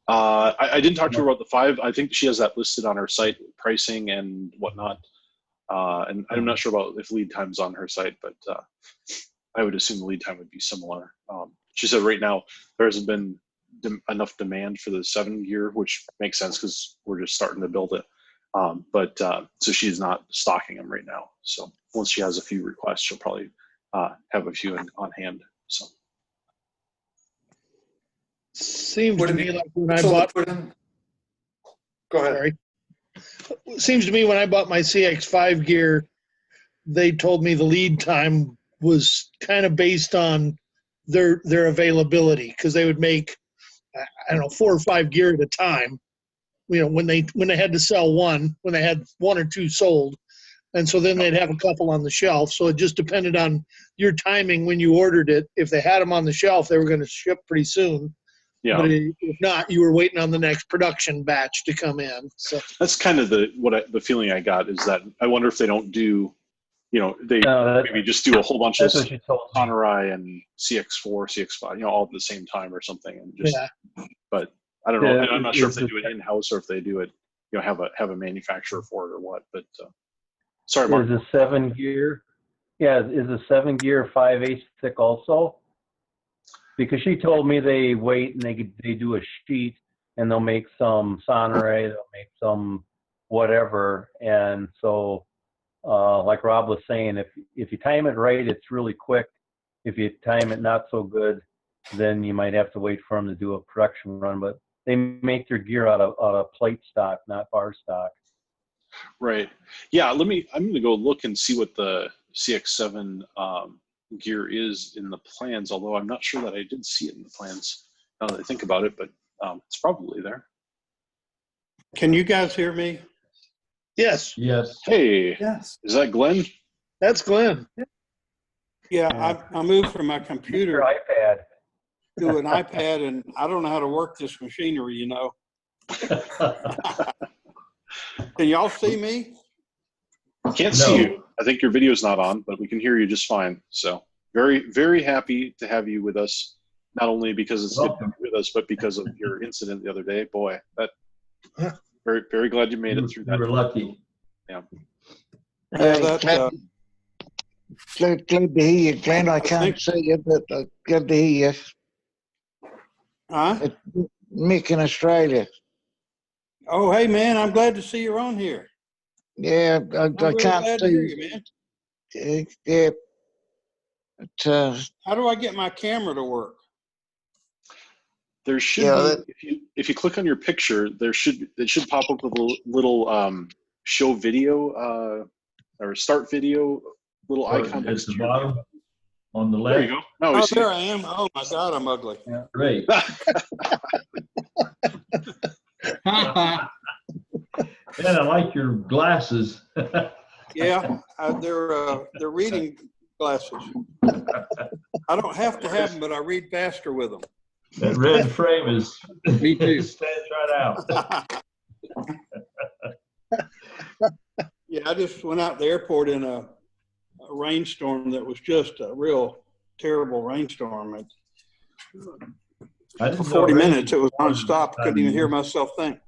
I didn't talk to her about the 5. I think she has that listed on her site, pricing and whatnot. And I'm not sure about if lead time's on her site, but I would assume the lead time would be similar. She said right now there hasn't been enough demand for the 7 gear, which makes sense because we're just starting to build it. So she's not stocking them right now. So once she has a few requests, she'll probably have a few on hand. So Seems to me like when I So bought. put in. Go ahead. Sorry. Seems to me when I bought my CX5 gear, they told me the lead time was kind of based on their availability, because they would make, I don't know, 4 or 5 gear at a time. When they had to sell one, when they had 1 or 2 sold, and so then they'd have a couple on the shelf. So it just depended on your timing when you ordered it. If they had them on the shelf, they were going to ship pretty soon. yeah, But if not, you were waiting on the next production batch to come in. So that's kind of the feeling I got, is that I wonder if they don't do, maybe just do a whole bunch of That's what she told me. Honori and CX4, CX5, all at the same time or something, and just. yeah, But I don't know. Yeah, And I'm not sure if they it's do it in-house or if they do it, have a manufacturer for it or what. But sorry, Mark. Is a 7 gear? Yeah, is a 7 gear 5/8 thick also? Because she told me they wait and they do a sheet and they'll make some Sonoray, they'll make some whatever, and so like Rob was saying, if you time it right, it's really quick. If you time it not so good, then you might have to wait for them to do a production run. But they make their gear out of plate stock, not bar stock. Right. Yeah. I'm going to go look and see what the CX7 gear is in the plans. Although I'm not sure that I did see it in the plans now that I think about it, but it's probably there. Can you guys hear me? yes, Yes. Hey, Yes. is that Glenn? that's Glenn. Yeah, I moved from my Your computer iPad. to an iPad, and I don't know how to work this machinery, Can y'all see me? Can't No. see you. I think your video's not on, but we can hear you just fine. So very, very happy to have you with us. Not only because it's good to Welcome. be with us, but because of your incident the other day. Boy, very, very glad you made it through You were that. lucky. Yeah, Hey, that, glad to hear you, Glenn. I can't think- see you, but glad to hear you. huh? It's Mick in Australia. Oh, hey, man, I'm glad to see you're on here. Yeah, I I'm really can't glad to hear see. you, man. Yeah. But, How do I get my camera to work? There should Yeah, be, if you click on your picture, it should pop up with a little show video or start video little icon At next the to your bottom, on the There left. you go. Now we Oh, see there it. I am. Oh, my God, I'm ugly. Great. And I like your glasses. Yeah, they're reading glasses. I don't have to have them, but I read faster with them. That red frame is. Me too. Stands right out. Yeah, I just went out to the airport in a rainstorm that was just a real terrible rainstorm. I didn't For know 40 rain minutes, it was was nonstop. Couldn't even hear myself think.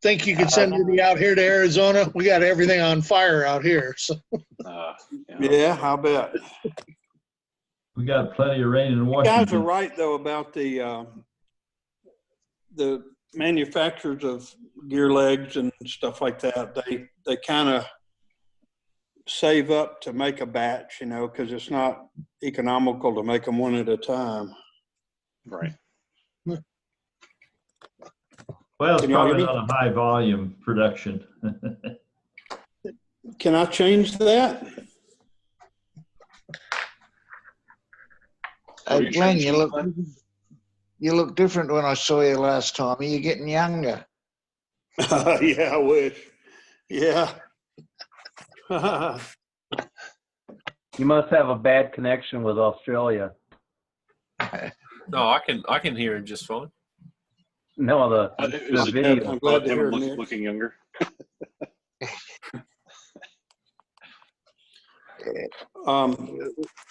Think you could send me out here to Arizona? We got everything on fire out here. So Yeah. Yeah, I'll bet. We got plenty of rain in You Washington. guys are right, though, about the manufacturers of gear legs and stuff like that. They kind of save up to make a batch, you know, because it's not economical to make them one at a time. Right. Well, it's Can y'all hear probably me? not a high volume production. Can I change that? Are you Glenn, changing, Glenn? you look different when I saw you last time. Are you getting younger? Yeah, I wish. Yeah. You must have a bad connection with Australia. No, I can hear him just fine. No, the Is it video. I'm glad to him hear it, Nick. looking younger?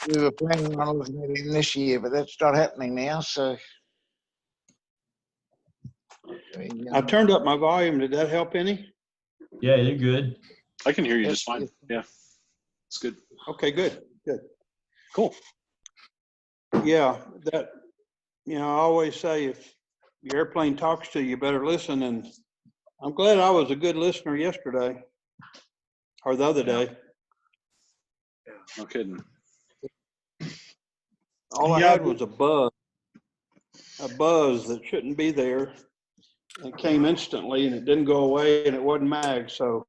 We were planning on looking at him this year, but that's not happening now. So I turned up my volume. Did that help any? Yeah, you're good. I can hear you Yes, just fine. yes. Yeah, it's good. Okay, good, good. Cool. Yeah, that, you know, I always say if your airplane talks to you, you better listen. And I'm glad I was a good listener yesterday or the other day. No kidding. All I Yeah. had was a buzz that shouldn't be there. It came instantly and it didn't go away and it wasn't mag. So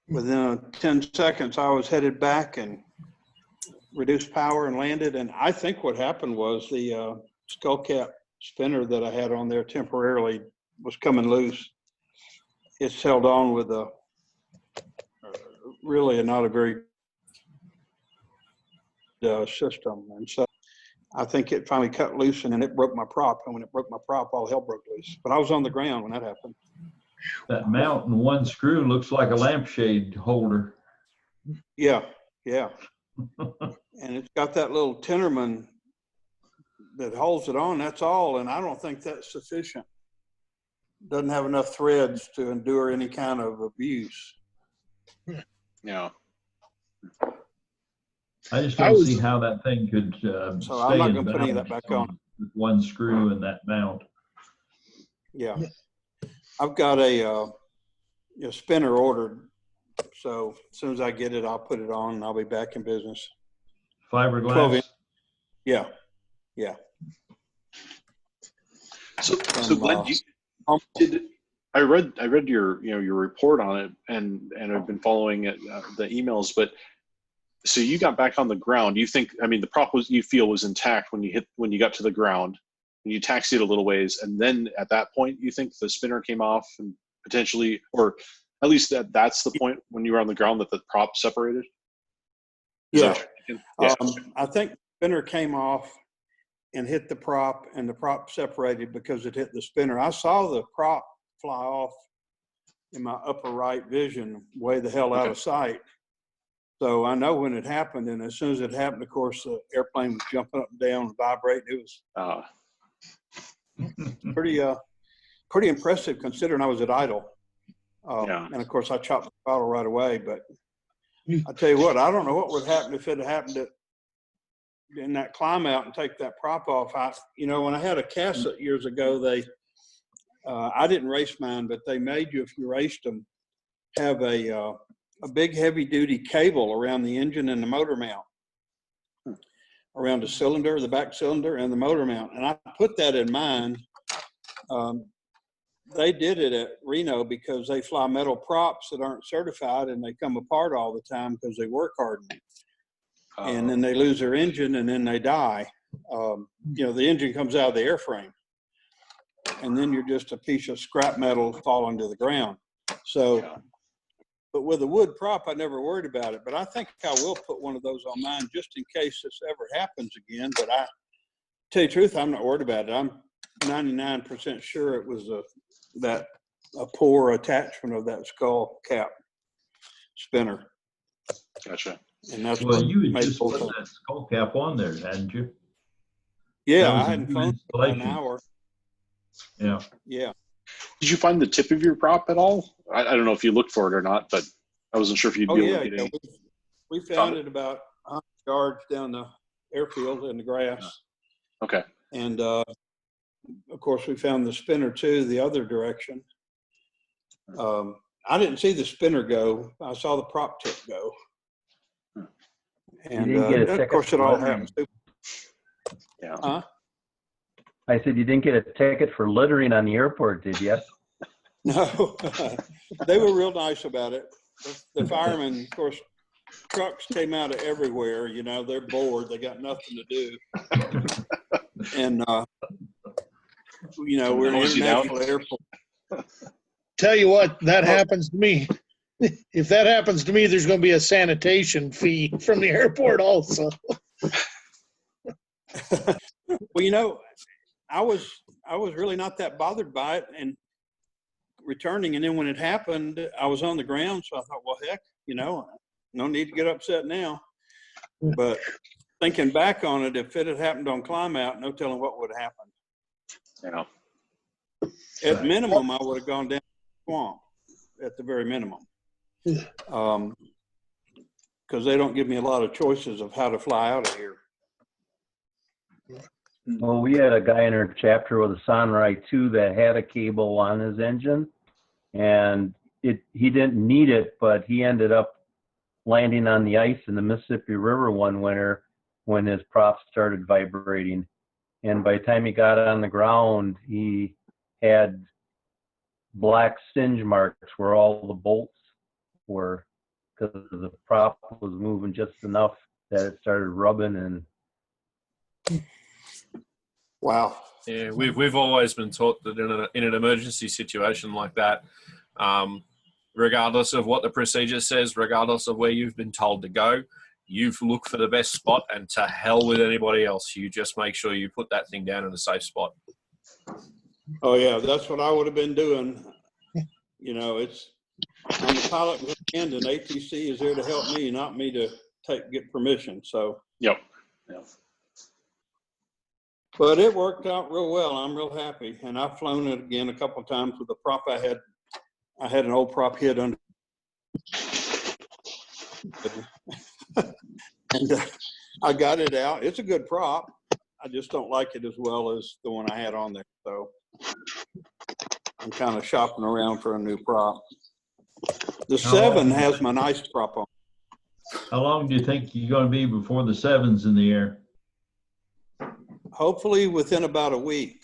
within 10 seconds, I was headed back and reduced power and landed. And I think what happened was the skull cap spinner that I had on there temporarily was coming loose. It's held on with a really not a very system. And so I think it finally cut loose and then it broke my prop. And when it broke my prop, all hell broke loose. But I was on the ground when that happened. That mount and one screw looks like a lampshade holder. Yeah, yeah. And it's got that little Tinnerman that holds it on, that's all. And I don't think that's sufficient. Doesn't have enough threads to endure any kind of abuse. Yeah. I just I don't was- see how that thing could So stay I'm not in gonna put any of that balance back on. with one screw and that mount. Yeah. I've got a spinner ordered. So as soon as I get it, I'll put it on and I'll be back in business. 12 Fiberglass. inch. Yeah. Yeah. So Glenn, I read your your report on it and I've been following it, the emails, but so you got back on the ground. You think, I mean, the prop you feel was intact when you got to the ground and you taxied a little ways, and then at that point you think the spinner came off and potentially, or at least that's the point when you were on the ground that the prop separated. Is that what you're thinking? Yeah. I think the spinner came off and hit the prop and the prop separated because it hit the spinner. I saw the prop fly off in my upper right vision, way the hell out of sight. So I know when it happened, and as soon as it happened, of course, the airplane was jumping up and down and vibrating. It was pretty impressive considering I was at idle. And of course, I chopped the throttle right away. But I tell you what, I don't know what would happen if it had happened in that climb out and take that prop off. When I had a Casa years ago, I didn't race mine, but they made you, if you raced them, have a big heavy duty cable around the engine and the motor mount, around the cylinder, the back cylinder and the motor mount. And I put that in mine. They did it at Reno because they fly metal props that aren't certified and they come apart all the time because they work hardened. And then they lose their engine and then they die. The engine comes out of the airframe and then you're just a piece of scrap metal falling to the ground. So, but with a wood prop, I never worried about it. But I think I will put one of those on mine just in case this ever happens again. But I tell you the truth, I'm not worried about it. I'm 99% sure it was a poor attachment of that skull cap spinner. Gotcha. And that's Well, what you had made just both put of them. that skull cap on there, hadn't you? Yeah, That was I a hadn't new phoned for an installation. hour. Yeah. Yeah. Did you find the tip of your prop at all? I don't know if you looked for it or not, but I wasn't sure if you'd be able to get any. We found it about 100 yards down the airfield in the grass. Okay. And of course, we found the spinner too, the other direction. I didn't see the spinner go. I saw the prop tip go. And didn't get a of ticket course, it for all littering. happens. Too. Yeah. Huh? I said you didn't get a ticket for littering on the airport, did you? No, they were real nice about it. The firemen, of course, trucks came out of everywhere. You know, they're bored. They got nothing to do. And, you know, we're in an international airport. Tell you what, that happens to me. If that happens to me, there's going to be a sanitation fee from the airport also. Well, you know, I was really not that bothered by it and returning. And then when it happened, I was on the ground. So I thought, well, heck, you know, no need to get upset now. But thinking back on it, if it had happened on climb out, no telling what would have happened. Yeah. At minimum, I would have gone down the swamp at the very minimum. Because they don't give me a lot of choices of how to fly out of here. Well, we had a guy in our chapter with a Samurai 2 that had a cable on his engine, and he didn't need it, but he ended up landing on the ice in the Mississippi River one winter when his prop started vibrating. And by the time he got on the ground, he had black singe marks where all the bolts were, because the prop was moving just enough that it started rubbing. And wow. Yeah, we've always been taught that in an emergency situation like that, regardless of what the procedure says, regardless of where you've been told to go, you look for the best spot, and to hell with anybody else. You just make sure you put that thing down in a safe spot. Oh yeah, that's what I would have been doing. You know, I'm a pilot with a hand, and ATC is there to help me, not me to get permission. So. Yep. But it worked out real well. I'm real happy, and I've flown it again a couple of times with the prop I had. I had an old prop hit under, and I got it out. It's a good prop. I just don't like it as well as the one I had on there. So I'm kind of shopping around for a new prop. The 7 has my nice prop on. How long do you think you're going to be before the 7's in the air? Hopefully within about a week.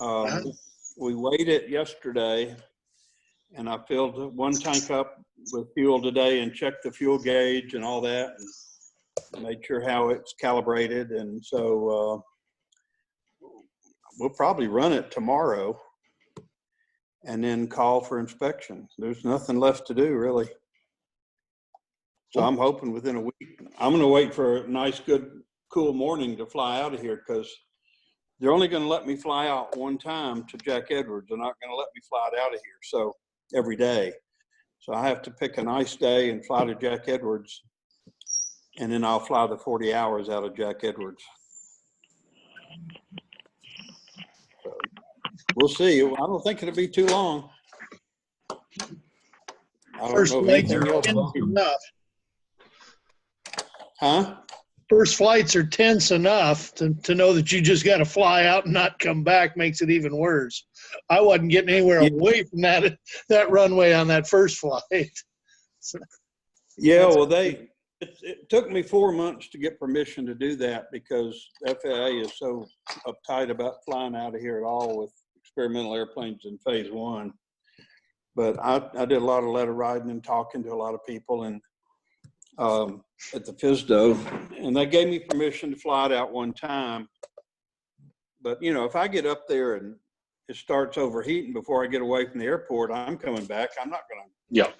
We weighed it yesterday, and I filled one tank up with fuel today and checked the fuel gauge and all that, and made sure how it's calibrated. And so we'll probably run it tomorrow and then call for inspection. There's nothing left to do, really. So I'm hoping within a week. I'm going to wait for a nice, good, cool morning to fly out of here, because they're only going to let me fly out one time to Jack Edwards. They're not going to let me fly it out of here. So every day. So I have to pick a nice day and fly to Jack Edwards, and then I'll fly the 40 hours out of Jack Edwards. So we'll see. I don't think it'll be too long. I don't know if anything else. Enough. Huh? First flights are tense enough to know that you just got to fly out and not come back makes it even worse. I wasn't getting anywhere away from that runway on that first flight. Yeah, well, it took me 4 months to get permission to do that, because FAA is so uptight about flying out of here at all with experimental airplanes in phase 1. But I did a lot of letter writing and talking to a lot of people, and at the FSDO, and they gave me permission to fly it out one time. But, you know, if I get up there and it starts overheating before I get away from the airport, I'm coming back. I'm not going to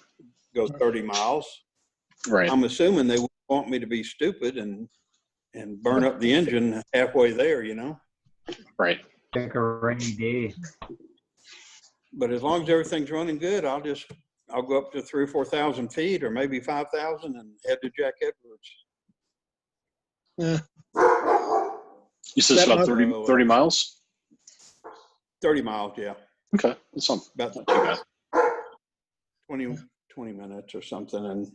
go 30 miles. Right. I'm assuming they want me to be stupid and burn up the engine halfway there, you know? Right. Pick a rainy day. But as long as everything's running good, I'll go up to 3,000 or 4,000 feet, or maybe 5,000, and head to Jack Edwards. Yeah. You said it's about 30 miles? 30 miles, yeah. Okay. That's about not too bad. 20 minutes or something. And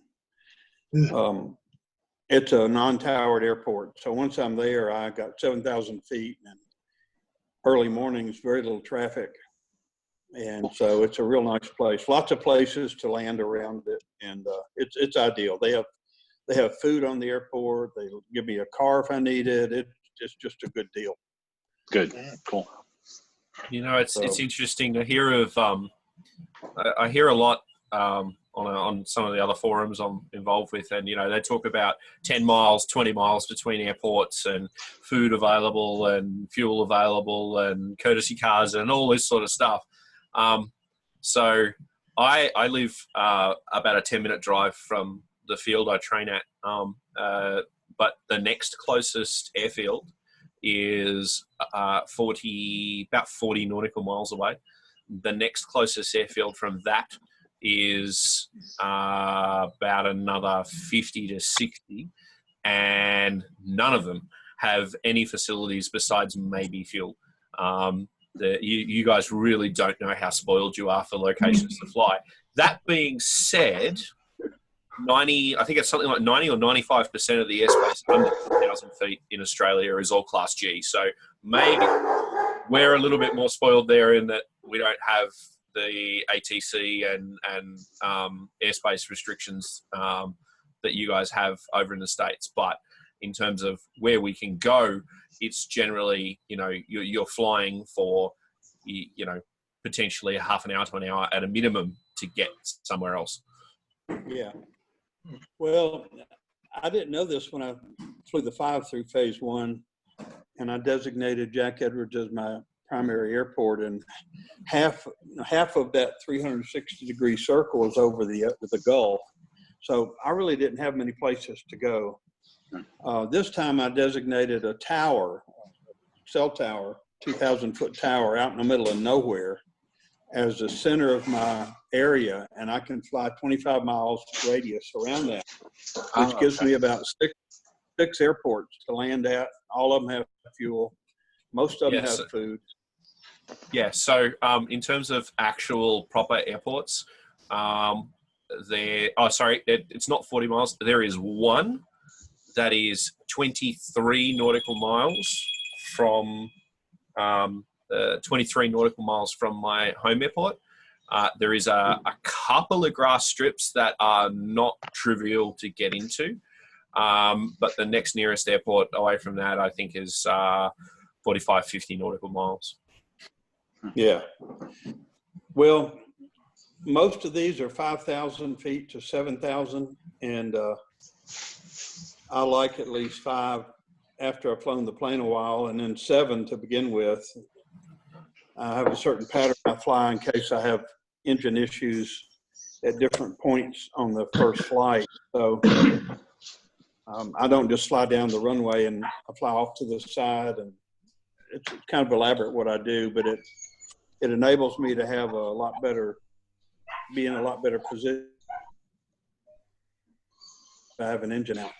it's a non-towered airport. So once I'm there, I got 7,000 feet, and early mornings, very little traffic. And so it's a real nice place. Lots of places to land around it, and it's ideal. They have food on the airport. They give me a car if I need it. It's just a good deal. Good, cool. You know, it's interesting to hear of. I hear a lot on some of the other forums I'm involved with, and you know, they talk about 10 miles, 20 miles between airports, and food available, and fuel available, and courtesy cars, and all this sort of stuff. So I live about a 10-minute drive from the field I train at, but the next closest airfield is about 40 nautical miles away. The next closest airfield from that is about another 50 to 60, and none of them have any facilities besides maybe fuel. You guys really don't know how spoiled you are for locations to fly. That being said, I think it's something like 90 or 95% of the airspace under 4,000 feet in Australia is all Class G. So maybe we're a little bit more spoiled there in that we don't have the ATC and airspace restrictions that you guys have over in the States. But in terms of where we can go, it's generally, you know, you're flying for, you know, potentially a half an hour to an hour at a minimum to get somewhere else. Yeah. Well, I didn't know this when I flew the 5 through phase 1, and I designated Jack Edwards as my primary airport, and half of that 360-degree circle is over the Gulf. So I really didn't have many places to go. This time I designated a tower, cell tower, 2,000-foot tower out in the middle of nowhere as the center of my area, and I can fly 25 miles radius around that, which gives me about six airports to land at. All of them have fuel. Most of them have food. Yeah, so in terms of actual proper airports, it's not 40 miles. There is one that is 23 nautical miles from 23 nautical miles from my home airport. There is a couple of grass strips that are not trivial to get into, but the next nearest airport away from that, I think, is 45, 50 nautical miles. Yeah. Well, most of these are 5,000 feet to 7,000, and I like at least 5 after I've flown the plane a while, and then 7 to begin with. I have a certain pattern I fly in case I have engine issues at different points on the first flight. So I don't just fly down the runway and I fly off to the side, and it's kind of elaborate what I do, but it enables me to have be in a lot better position to have an engine out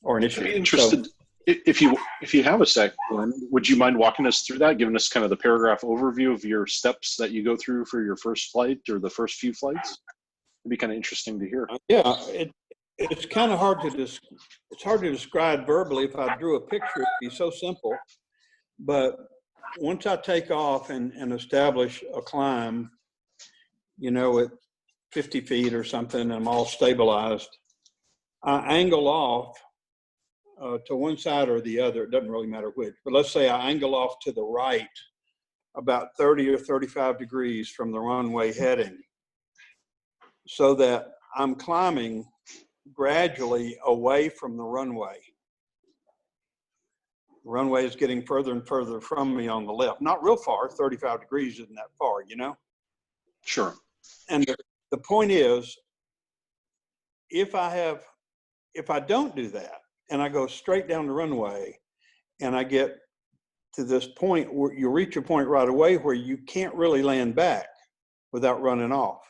or an issue. I'd be interested. So, if you have a sec, Glenn, would you mind walking us through that, giving us kind of the paragraph overview of your steps that you go through for your first flight or the first few flights? It'd be kind of interesting to hear. Yeah, it's kind of hard to describe verbally. If I drew a picture, it'd be so simple. But once I take off and establish a climb, you know, at 50 feet or something, I'm all stabilized, I angle off to one side or the other. It doesn't really matter which, but let's say I angle off to the right about 30 or 35 degrees from the runway heading, so that I'm climbing gradually away from the runway. The runway is getting further and further from me on the left. Not real far, 35 degrees isn't that far, you know? Sure. And the point is, if I don't do that, and I go straight down the runway, and I get to this point where you reach a point right away where you can't really land back without running off.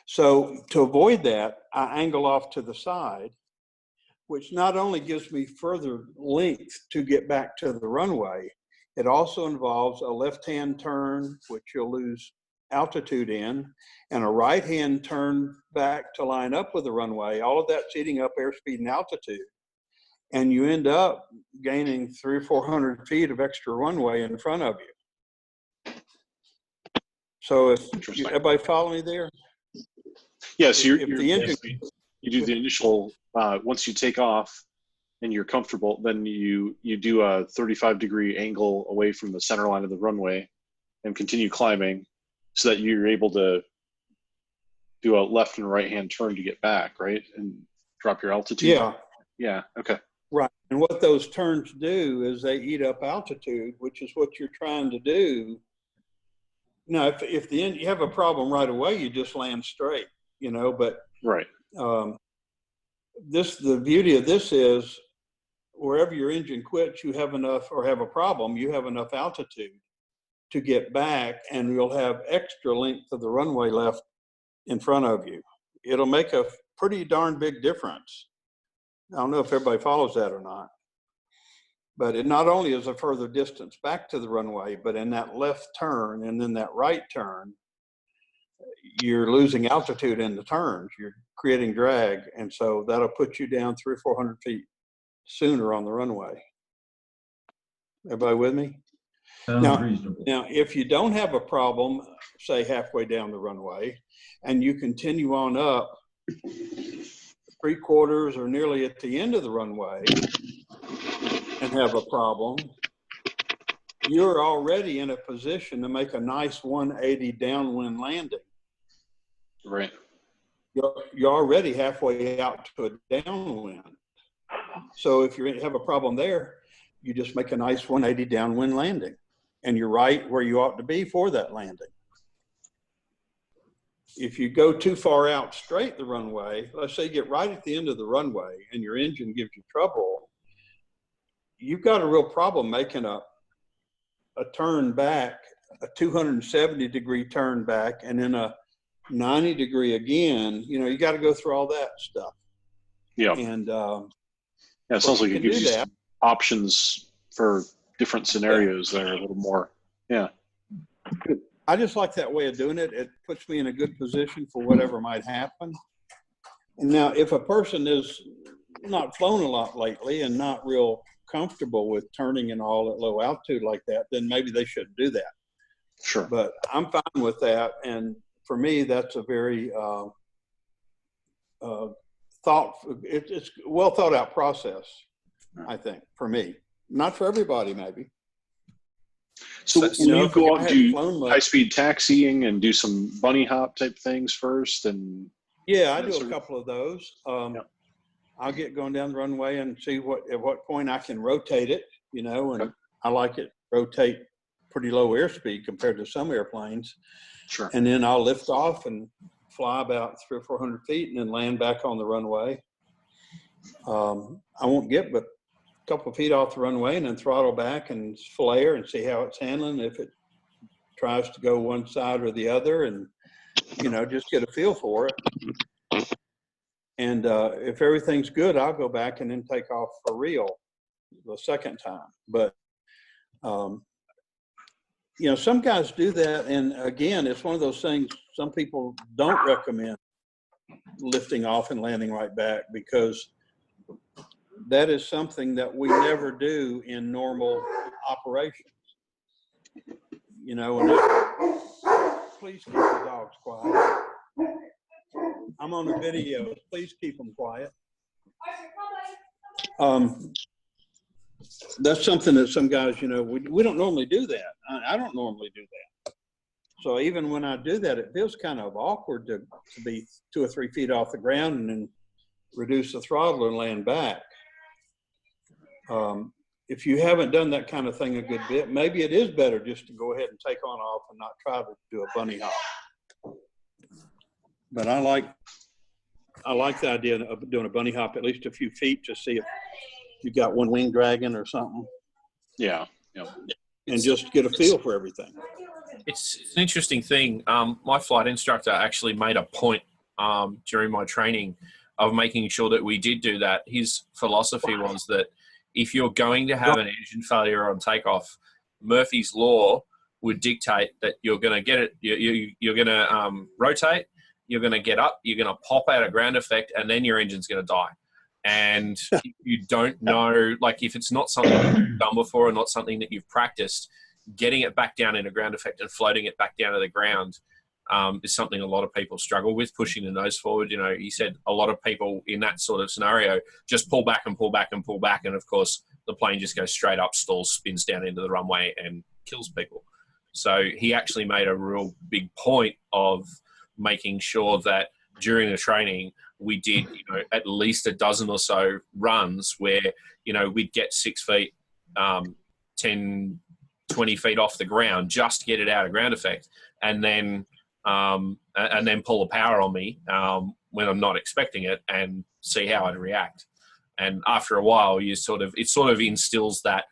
So to avoid that, I angle off to the side, which not only gives me further length to get back to the runway, it also involves a left-hand turn, which you'll lose altitude in, and a right-hand turn back to line up with the runway. All of that's eating up airspeed and altitude. And you end up gaining 300 or 400 feet of extra runway in front of you. So if Interesting. everybody follow me there? Yes, If the engine, you do the initial, once you take off and you're comfortable, then you do a 35-degree angle away from the center line of the runway and continue climbing so that you're able to do a left and right hand turn to get back, right? And drop your altitude. yeah, Yeah. Okay. right. And what those turns do is they eat up altitude, which is what you're trying to do. Now, if you have a problem right away, you just land straight, you know, but Right. the beauty of this is wherever your engine quits, you have enough, or have a problem, you have enough altitude to get back, and you'll have extra length of the runway left in front of you. It'll make a pretty darn big difference. I don't know if everybody follows that or not, but it not only is a further distance back to the runway, but in that left turn and then that right turn, you're losing altitude in the turns. You're creating drag, and so that'll put you down 300 or 400 feet sooner on the runway. Everybody with me? Sounds reasonable. Now, if you don't have a problem, say halfway down the runway, and you continue on up 3/4 or nearly at the end of the runway and have a problem, you're already in a position to make a nice 180 downwind landing. Right. You're already halfway out to a downwind. So if you have a problem there, you just make a nice 180 downwind landing, and you're right where you ought to be for that landing. If you go too far out straight the runway, let's say you get right at the end of the runway and your engine gives you trouble, you've got a real problem making a turn back, a 270-degree turn back, and then a 90-degree again. You know, you got to go through all that stuff. Yeah. And yeah, it sounds like it gives you some options for different scenarios there a little more. Yeah. I just like that way of doing it. It puts me in a good position for whatever might happen. And now, if a person is not flown a lot lately and not real comfortable with turning and all at low altitude like that, then maybe they shouldn't do that. Sure. But I'm fine with that. And for me, that's a very it's well thought out process, I think, for me. Not for everybody, maybe. So when you go out and do much, high-speed taxiing and do some bunny hop type things first, and yeah, I do a couple of those. I'll get going down the runway and see at what point I can rotate it, you know, and I like it rotate pretty low airspeed compared to some airplanes. Sure. And then I'll lift off and fly about 300 or 400 feet and then land back on the runway. I won't get but a couple of feet off the runway and then throttle back and flare and see how it's handling. If it tries to go one side or the other, and, you know, just get a feel for it. And if everything's good, I'll go back and then take off for real the second time. But, you know, some guys do that. And again, it's one of those things some people don't recommend lifting off and landing right back, because that is something that we never do in normal operations. You know, and please keep the dogs quiet. I'm on the video. Please keep them quiet. That's something that some guys, you know, we don't normally do that. I don't normally do that. So even when I do that, it feels kind of awkward to be 2 or 3 feet off the ground and then reduce the throttle and land back. If you haven't done that kind of thing a good bit, maybe it is better just to go ahead and take on off and not try to do a bunny hop. But I like the idea of doing a bunny hop at least a few feet to see if you got one wing dragging or something. Yeah. Yeah. And just get a feel for everything. It's an interesting thing. My flight instructor actually made a point during my training of making sure that we did do that. His philosophy was that if you're going to have an engine failure on takeoff, Murphy's Law would dictate that you're going to get it, you're going to rotate, you're going to get up, you're going to pop out a ground effect, and then your engine's going to die. And you don't know, like if it's not something you've done before or not something that you've practiced, getting it back down into ground effect and floating it back down to the ground is something a lot of people struggle with, pushing the nose forward. You know, he said a lot of people in that sort of scenario just pull back and pull back and pull back. And of course, the plane just goes straight up, stalls, spins down into the runway and kills people. So he actually made a real big point of making sure that during the training, we did, you know, at least a dozen or so runs where, you know, we'd get 6 feet, 10, 20 feet off the ground just to get it out of ground effect. And then pull the power on me when I'm not expecting it and see how I'd react. And after a while, it sort of instills that,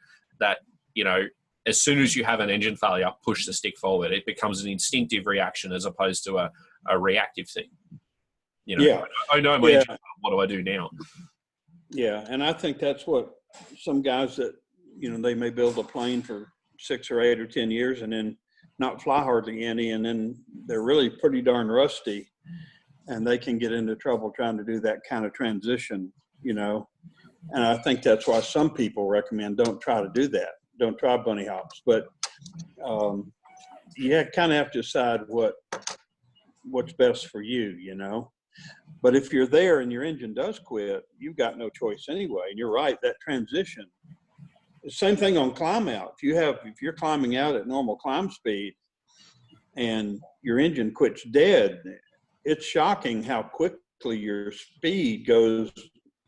you know, as soon as you have an engine failure, push the stick forward. It becomes an instinctive reaction as opposed to a reactive thing. You know, Yeah. I know my engine, what do I do now? Yeah, and I think that's what some guys that, you know, they may build a plane for 6 or 8 or 10 years and then not fly hardly any, and then they're really pretty darn rusty, and they can get into trouble trying to do that kind of transition, you know. And I think that's why some people recommend don't try to do that. Don't try bunny hops. But you kind of have to decide what's best for you, you know. But if you're there and your engine does quit, you've got no choice anyway. And you're right, that transition. The same thing on climb out. If you're climbing out at normal climb speed and your engine quits dead, it's shocking how quickly your speed goes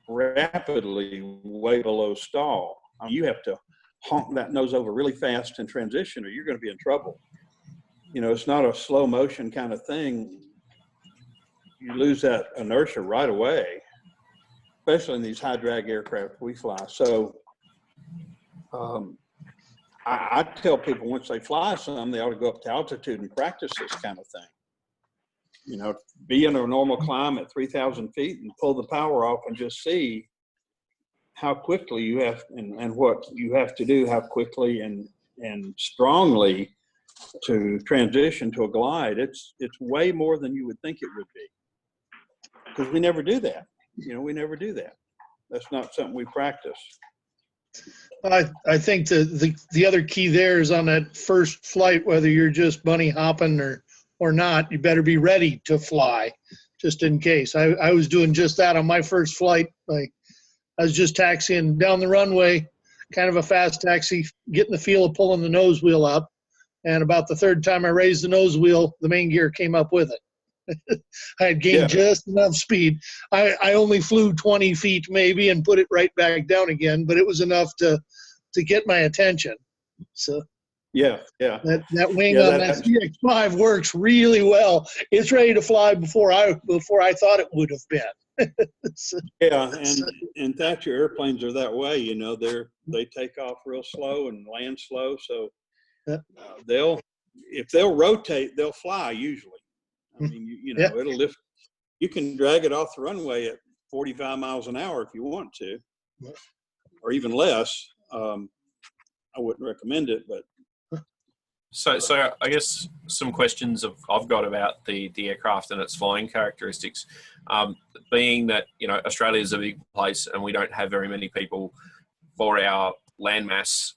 rapidly way below stall. I mean, you have to honk that nose over really fast in transition or you're going to be in trouble. You know, it's not a slow motion kind of thing. You lose that inertia right away, especially in these high drag aircraft we fly. So I tell people once they fly some, they ought to go up to altitude and practice this kind of thing. You know, be in a normal climb at 3,000 feet and pull the power off and just see how quickly you have and what you have to do, how quickly and strongly to transition to a glide. It's way more than you would think it would be, because we never do that. You know, we never do that. That's not something we practice. I think the other key there is on that first flight, whether you're just bunny hopping or not, you better be ready to fly just in case. I was doing just that on my first flight. I was just taxiing down the runway, kind of a fast taxi, getting the feel of pulling the nose wheel up. And about the third time I raised the nose wheel, the main gear came up with it. I had gained just enough speed. I only flew 20 feet maybe and put it right back down again, but it was enough to get my attention. So that wing on that CX-5 works really well. It's ready to fly before I thought it would have been. And Thatcher airplanes are that way. You know, they take off real slow and land slow. So if they'll rotate, they'll fly usually. I mean, you know, it'll lift. You can drag it off the runway at 45 miles an hour if you want to, or even less. I wouldn't recommend it, but. So I guess some questions I've got about the aircraft and its flying characteristics. Being that, you know, Australia is a big place and we don't have very many people for our landmass,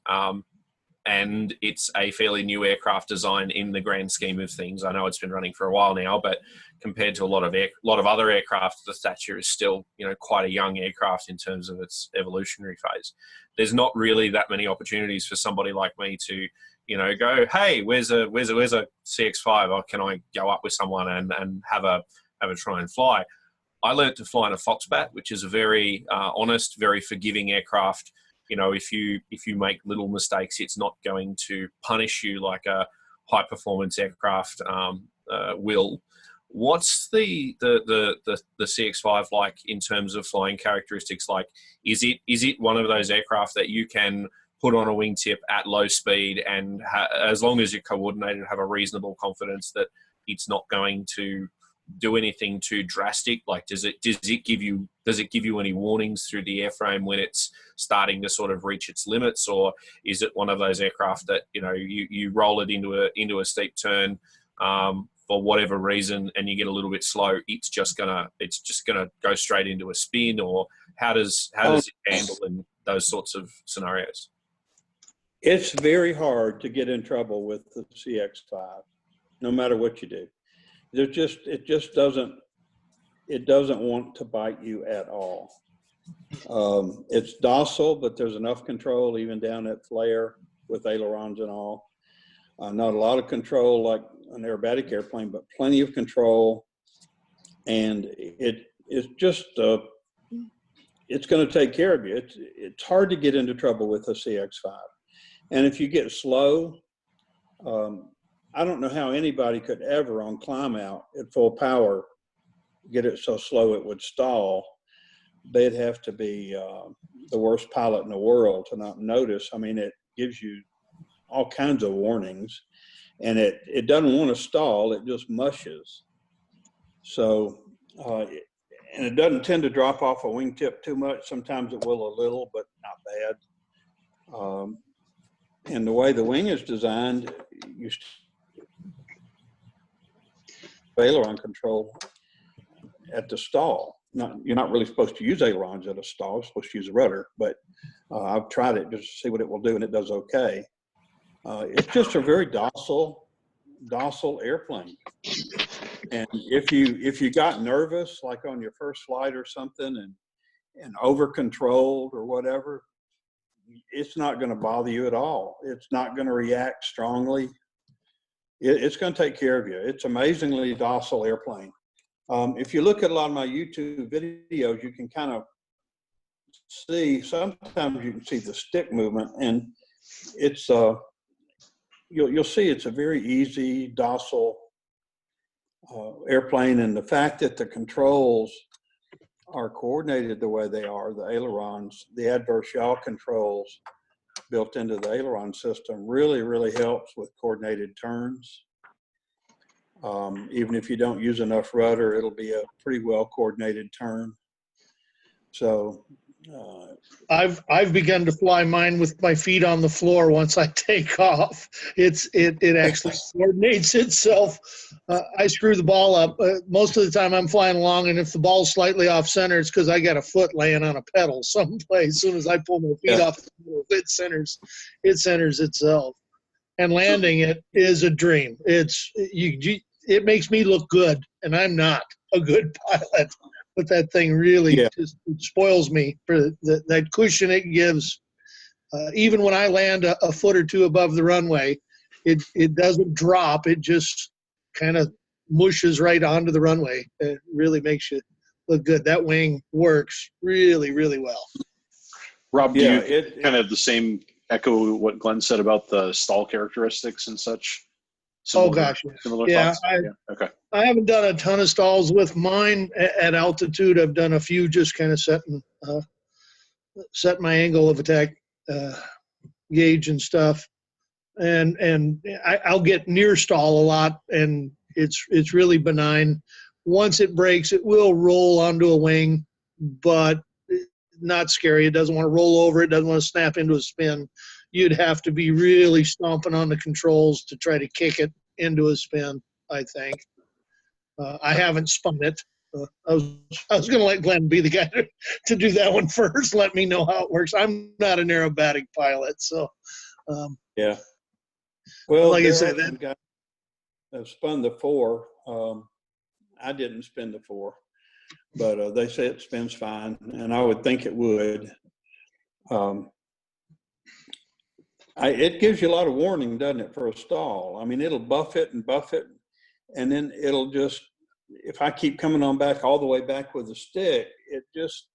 and it's a fairly new aircraft design in the grand scheme of things. I know it's been running for a while now, but compared to a lot of other aircraft, the Thatcher is still, you know, quite a young aircraft in terms of its evolutionary phase. There's not really that many opportunities for somebody like me to, you know, go, hey, where's a CX-5? Or can I go up with someone and have a try and fly? I learned to fly in a Foxbat, which is a very honest, very forgiving aircraft. You know, if you make little mistakes, it's not going to punish you like a high performance aircraft will. What's the CX-5 like in terms of flying characteristics? Like, is it one of those aircraft that you can put on a wingtip at low speed and as long as you're coordinated, have a reasonable confidence that it's not going to do anything too drastic? Like, does it give you any warnings through the airframe when it's starting to sort of reach its limits, or is it one of those aircraft that, you know, you roll it into a steep turn for whatever reason and you get a little bit slow, it's just gonna go straight into a spin? Or how does it handle in those sorts of scenarios? It's very hard to get in trouble with the CX5, no matter what you do. It just doesn't want to bite you at all. It's docile, but there's enough control even down at flare with ailerons and all. Not a lot of control like an aerobatic airplane, but plenty of control. And it's just, it's going to take care of you. It's hard to get into trouble with a CX5. And if you get slow, I don't know how anybody could ever on climb out at full power get it so slow it would stall. They'd have to be the worst pilot in the world to not notice. I mean, it gives you all kinds of warnings, and it doesn't want to stall. It just mushes. So, and it doesn't tend to drop off a wingtip too much. Sometimes it will a little, but not bad. And the way the wing is designed, you aileron control at the stall. You're not really supposed to use ailerons at a stall. You're supposed to use a rudder, but I've tried it just to see what it will do, and it does okay. It's just a very docile airplane. And if you got nervous, like on your first flight or something, and over controlled or whatever, it's not going to bother you at all. It's not going to react strongly. It's going to take care of you. It's amazingly docile airplane. If you look at a lot of my YouTube videos, you can kind of see, sometimes you can see the stick movement, and it's you'll see it's a very easy, docile airplane. And the fact that the controls are coordinated the way they are, the ailerons, the adverse yaw controls built into the aileron system really, really helps with coordinated turns. Even if you don't use enough rudder, it'll be a pretty well coordinated turn. So I've begun to fly mine with my feet on the floor once I take off. It actually coordinates itself. I screw the ball up. Most of the time I'm flying along, and if the ball's slightly off center, it's because I got a foot laying on a pedal someplace. As soon as I pull my feet off, it centers itself. And landing it is a dream. It makes me look good, and I'm not a good pilot. But that thing really just spoils me for that cushion it gives. Even when I land a foot or two above the runway, it doesn't drop. It just kind of mushes right onto the runway. It really makes you look good. That wing works really, really well. Rob, do you kind of have the same echo what Glenn said about the stall characteristics and such? Similar, gosh, similar yeah. thoughts? Okay. I haven't done a ton of stalls with mine at altitude. I've done a few just kind of set my angle of attack gauge and stuff, and I'll get near stall a lot, and it's really benign. Once it breaks, it will roll onto a wing, but not scary. It doesn't want to roll over. It doesn't want to snap into a spin. You'd have to be really stomping on the controls to try to kick it into a spin, I think. I haven't spun it. I was going to let Glenn be the guy to do that one first. Let me know how it works. I'm not an aerobatic pilot, so. Yeah. Well, like I said, I've spun the 4. I didn't spin the 4, but they say it spins fine, and I would think it would. It gives you a lot of warning, doesn't it, for a stall? I mean, it'll buff it, and then it'll just, if I keep coming on back all the way back with the stick, it just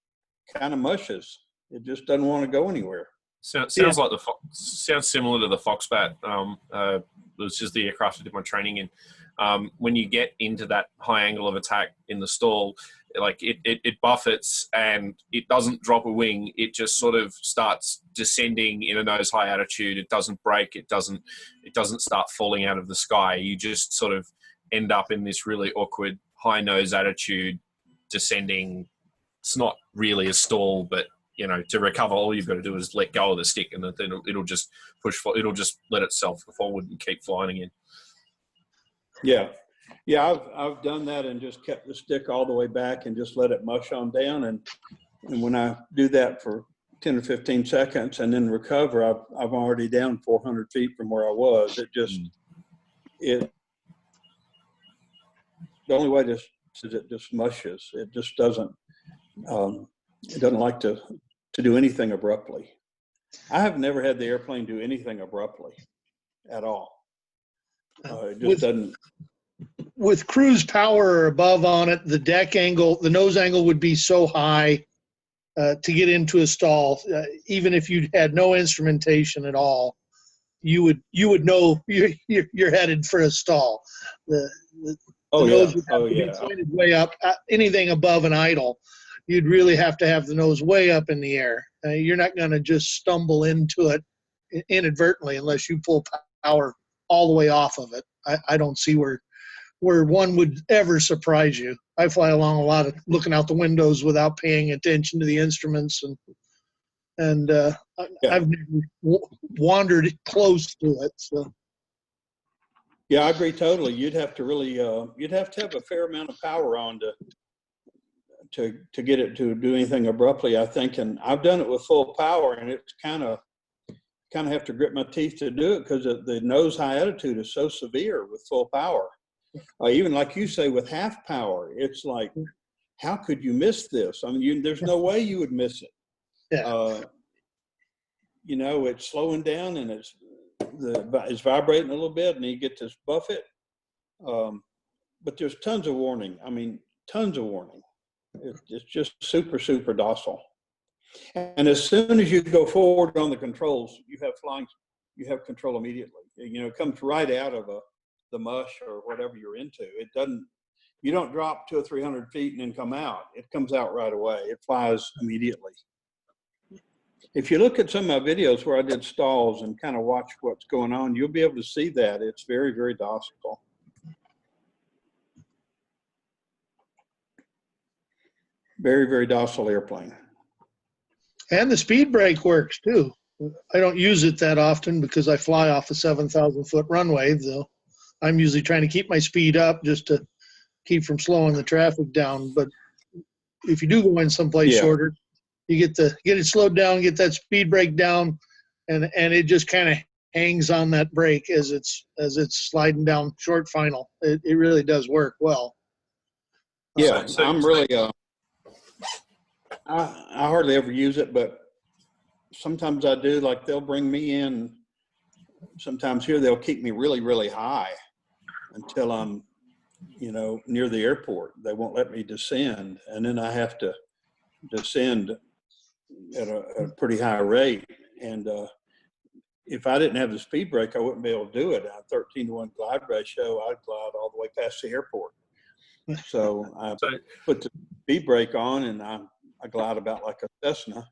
kind of mushes. It just doesn't want to go anywhere. Sounds like sounds similar to the Foxbat, which is the aircraft I did my training in. When you get into that high angle of attack in the stall, like it buffets and it doesn't drop a wing. It just sort of starts descending in a nose high attitude. It doesn't break. It doesn't start falling out of the sky. You just sort of end up in this really awkward high nose attitude descending. It's not really a stall, but you know, to recover, all you've got to do is let go of the stick, and then it'll just it'll just let itself forward and keep flying again. Yeah, I've done that and just kept the stick all the way back and just let it mush on down. And when I do that for 10 or 15 seconds and then recover, I'm already down 400 feet from where I was. The only way this is it just mushes. It just doesn't, it doesn't like to do anything abruptly. I have never had the airplane do anything abruptly at all. It just doesn't. With cruise power or above on it, the deck angle, the nose angle would be so high to get into a stall. Even if you had no instrumentation at all, you would know you're headed for a stall. The nose would have to be pointed way up. Anything above an idle, you'd really have to have the nose way up in the air. You're not going to just stumble into it inadvertently unless you pull power all the way off of it. I don't see where one would ever surprise you. I fly along a lot of looking out the windows without paying attention to the instruments, and I've never wandered close to it. So. Yeah, I agree totally. You'd have to really, you'd have to have a fair amount of power on to get it to do anything abruptly, I think. And I've done it with full power, and it's kind of have to grit my teeth to do it because the nose high attitude is so severe with full power. Even like you say, with half power, it's like, how could you miss this? I mean, there's no way you would miss it. Yeah. You know, it's slowing down and it's vibrating a little bit, and you get this buffet. But there's tons of warning. I mean, tons of warning. It's just super, super docile. And as soon as you go forward on the controls, you have control immediately. You know, it comes right out of the mush or whatever you're into. You don't drop 200 or 300 feet and then come out. It comes out right away. It flies immediately. If you look at some of my videos where I did stalls and kind of watch what's going on, you'll be able to see that. It's very, very docile. Very, very docile airplane. And the speed brake works too. I don't use it that often because I fly off a 7,000-foot runway, though. I'm usually trying to keep my speed up just to keep from slowing the traffic down. But if you do go in someplace shorter, you get it slowed down, get that speed brake down, and it just kind of hangs on that brake as it's sliding down short final. It really does work well. Yeah, I'm really I hardly ever use it, but sometimes I do. Like they'll bring me in. Sometimes here they'll keep me really, really high until I'm, near the airport. They won't let me descend, and then I have to descend at a pretty high rate. And if I didn't have the speed brake, I wouldn't be able to do it. At 13-to-1 glide ratio, I'd glide all the way past the airport. So I put the speed brake on, and I glide about like a Cessna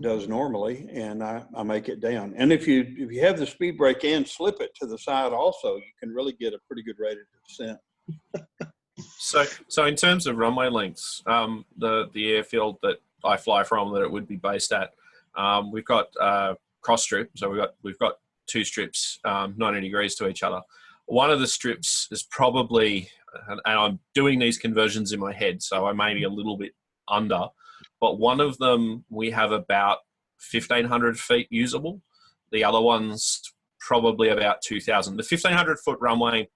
does normally, and I make it down. And if you have the speed brake and slip it to the side also, you can really get a pretty good rate of descent. So in terms of runway lengths, the airfield that I fly from, that it would be based at, we've got cross strip. So we've got two strips 90 degrees to each other. One of the strips is probably, and I'm doing these conversions in my head, so I may be a little bit under, but one of them we have about 1,500 feet usable. The other one's probably about 2,000. The 1,500 foot runway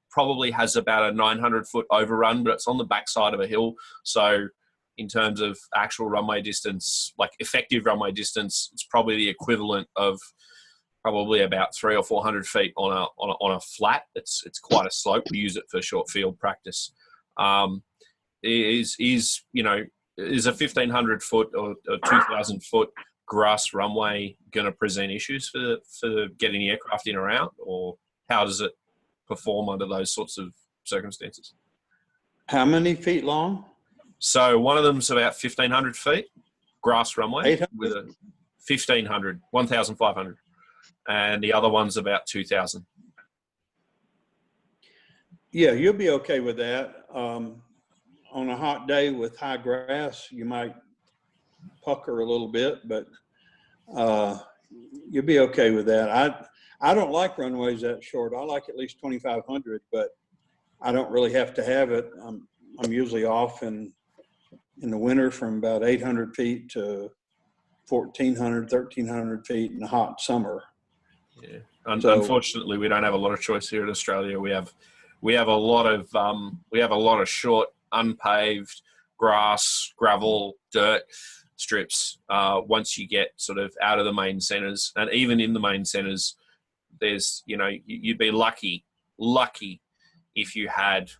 probably has about a 900 foot overrun, but it's on the backside of a hill. So in terms of actual runway distance, like effective runway distance, it's probably the equivalent of probably about 300 or 400 feet on a flat. It's quite a slope. We use it for short field practice. Is a 1,500 foot or 2,000 foot grass runway going to present issues for getting the aircraft in or out, or how does it perform under those sorts of circumstances? How many feet long? So one of them's about 1,500 feet, grass runway, 800? with a 1,500, and the other one's about 2,000. Yeah, you'll be okay with that. On a hot day with high grass, you might pucker a little bit, but you'll be okay with that. I don't like runways that short. I like at least 2,500, but I don't really have to have it. I'm usually off in the winter from about 800 feet to 1,400, 1,300 feet in a hot summer. Yeah. So- Unfortunately, we don't have a lot of choice here in Australia. We have a lot of short, unpaved grass, gravel, dirt strips. Once you get sort of out of the main centres, and even in the main centres, there's you'd be lucky if you had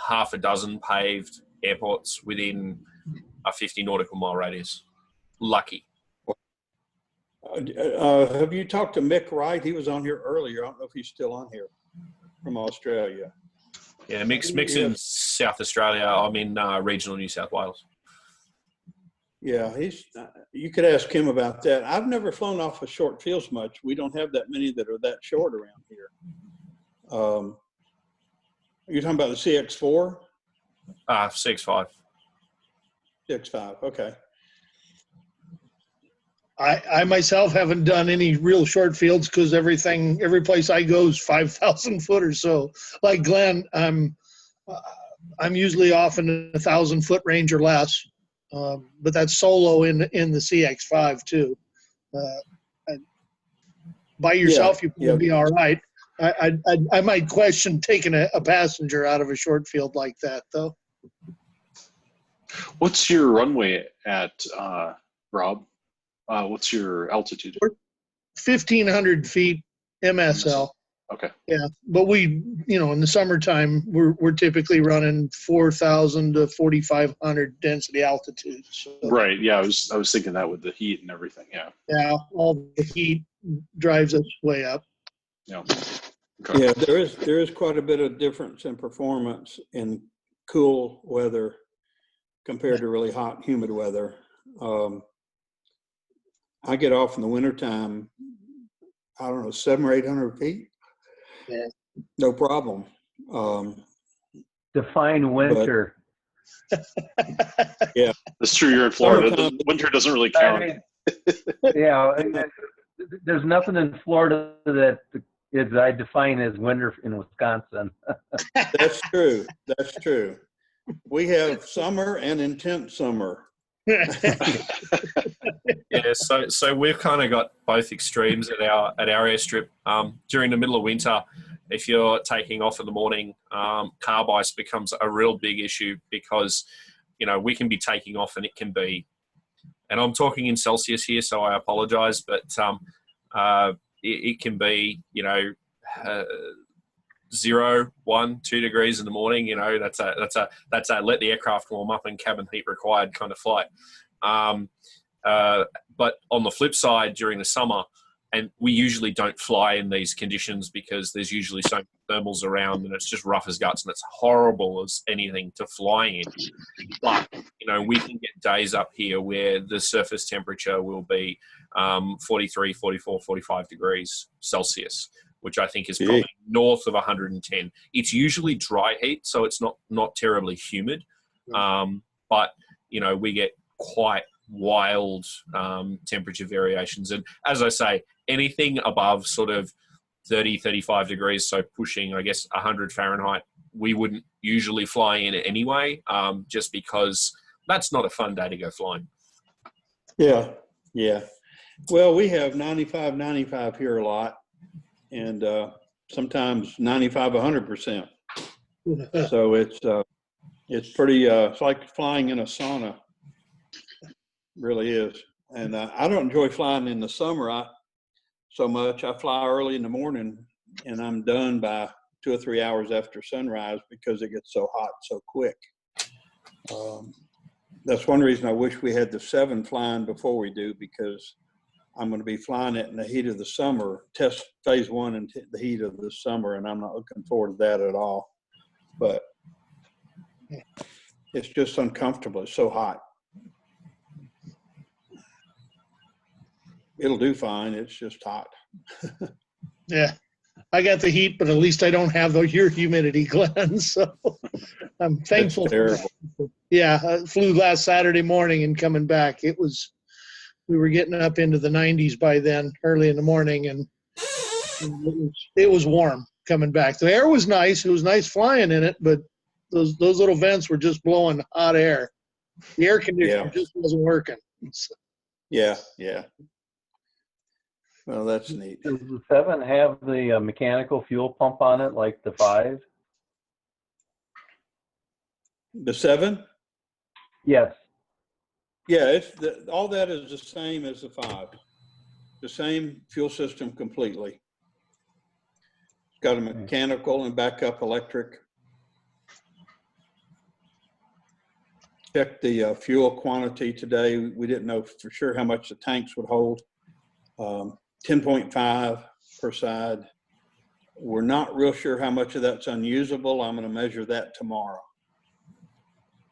half a dozen paved airports within a 50 nautical mile radius. Lucky. Have you talked to Mick Wright? He was on here earlier. I don't know if he's still on here from Australia. Yeah, Mick's in South Australia. I'm in regional New South Wales. Yeah, you could ask him about that. I've never flown off of short fields much. We don't have that many that are that short around here. You're talking about the CX4? CX5. CX5, okay. I myself haven't done any real short fields because every place I go is 5,000 foot or so. Like Glenn, I'm usually off in 1,000 foot range or less, but that's solo in the CX5 too. By yourself, you'll be all right. I might question taking a passenger out of a short field like that, though. What's your runway at, Rob? What's your altitude? 1,500 feet MSL. Okay. Yeah, but we, in the summertime, we're typically running 4,000 to 4,500 density altitude. So, Right. Yeah, I was thinking that with the heat and everything. Yeah. yeah, all the heat drives us way up. Yeah. Okay. Yeah, there is quite a bit of difference in performance in cool weather compared to really hot, humid weather. I get off in the wintertime, I don't know, 700 or 800 feet. Yeah. No problem. Define winter. Yeah. That's true. You're in Florida. Winter doesn't really count. I mean, yeah, there's nothing in Florida that I define as winter in Wisconsin. That's true. That's true. We have summer and intense summer. Yeah, so we've kind of got both extremes at our airstrip. During the middle of winter, if you're taking off in the morning, carb ice becomes a real big issue because we can be taking off and it can be, and I'm talking in Celsius here, so I apologize, but it can be 0, 1, 2 degrees in the morning. That's a let the aircraft warm up and cabin heat required kind of flight. But on the flip side, during the summer, and we usually don't fly in these conditions because there's usually so many thermals around and it's just rough as guts and it's horrible as anything to fly in. But, we can get days up here where the surface temperature will be 43, 44, 45 degrees Celsius, which I think is probably north of 110. It's usually dry heat, so it's not terribly humid. But, we get quite wild temperature variations. And as I say, anything above sort of 30, 35 degrees, so pushing, I guess, 100 Fahrenheit, we wouldn't usually fly in it anyway, just because that's not a fun day to go flying. Yeah, yeah. Well, we have 95 here a lot, and sometimes 95, 100%. So it's pretty, it's like flying in a sauna. Really is. And I don't enjoy flying in the summer so much. I fly early in the morning and I'm done by 2 or 3 hours after sunrise because it gets so hot so quick. That's one reason I wish we had the 7 flying before we do, because I'm going to be flying it in the heat of the summer, test phase 1 in the heat of the summer, and I'm not looking forward to that at all. But it's just uncomfortable. It's so hot. It'll do fine. It's just hot. Yeah, I got the heat, but at least I don't have your humidity, Glenn. So I'm thankful. It's terrible. Yeah, I flew last Saturday morning and coming back, we were getting up into the 90s by then, early in the morning, and it was warm coming back. The air was nice. It was nice flying in it, but those little vents were just blowing hot air. The air conditioner just wasn't working. So, Yeah, yeah. Well, that's neat. Does the 7 have the mechanical fuel pump on it like the 5? The 7? Yes. Yeah, all that is the same as the 5. The same fuel system completely. It's got a mechanical and backup electric. Checked the fuel quantity today. We didn't know for sure how much the tanks would hold. 10.5 per side. We're not real sure how much of that's unusable. I'm going to measure that tomorrow.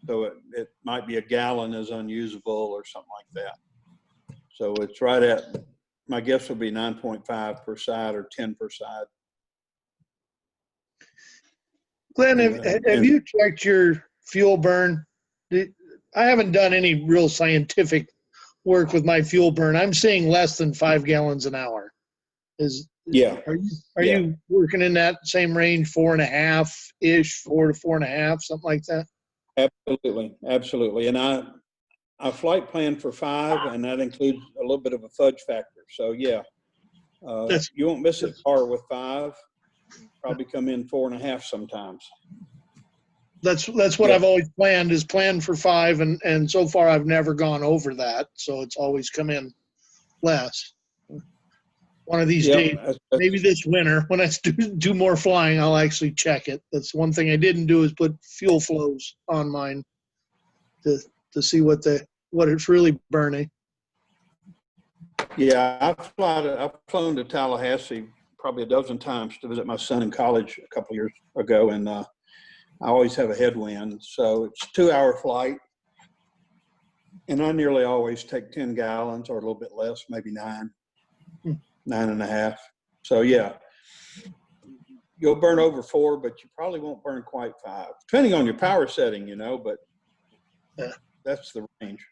So it might be a gallon is unusable or something like that. So it's right at, my guess would be 9.5 per side or 10 per side. Glenn, have you checked your fuel burn? I haven't done any real scientific work with my fuel burn. I'm seeing less than 5 gallons an hour. Yeah. Are you working in that same range, 4.5-ish, 4 to 4.5, something like that? Absolutely, absolutely. And I flight plan for 5, and that includes a little bit of a fudge factor. So yeah, you won't miss a car with 5. Probably come in 4.5 sometimes. That's what I've always planned, is plan for 5, and so far I've never gone over that. So it's always come in less. One of these days, maybe this winter, when I do more flying, I'll actually check it. That's one thing I didn't do, is put fuel flows on mine to see what it's really burning. Yeah, I've flown to Tallahassee probably a dozen times to visit my son in college a couple of years ago, and I always have a headwind. So it's a 2-hour flight, and I nearly always take 10 gallons or a little bit less, maybe 9.5. So yeah, you'll burn over 4, but you probably won't burn quite 5, depending on your power setting, but that's the range.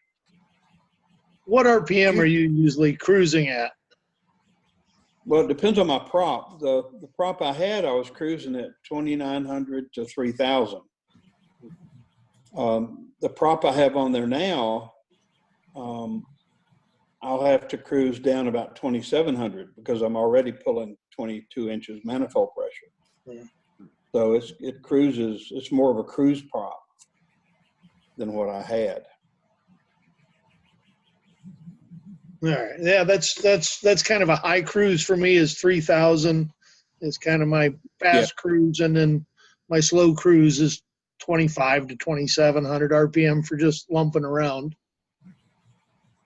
What RPM are you usually cruising at? Well, it depends on my prop. The prop I had, I was cruising at 2,900 to 3,000. The prop I have on there now, I'll have to cruise down about 2,700 because I'm already pulling 22 inches manifold pressure. So it cruises. It's more of a cruise prop than what I had. All right. Yeah, that's kind of a high cruise for me, is 3,000 is kind of my fast cruise, and then my slow cruise is 25 to 2,700 RPM for just lumping around.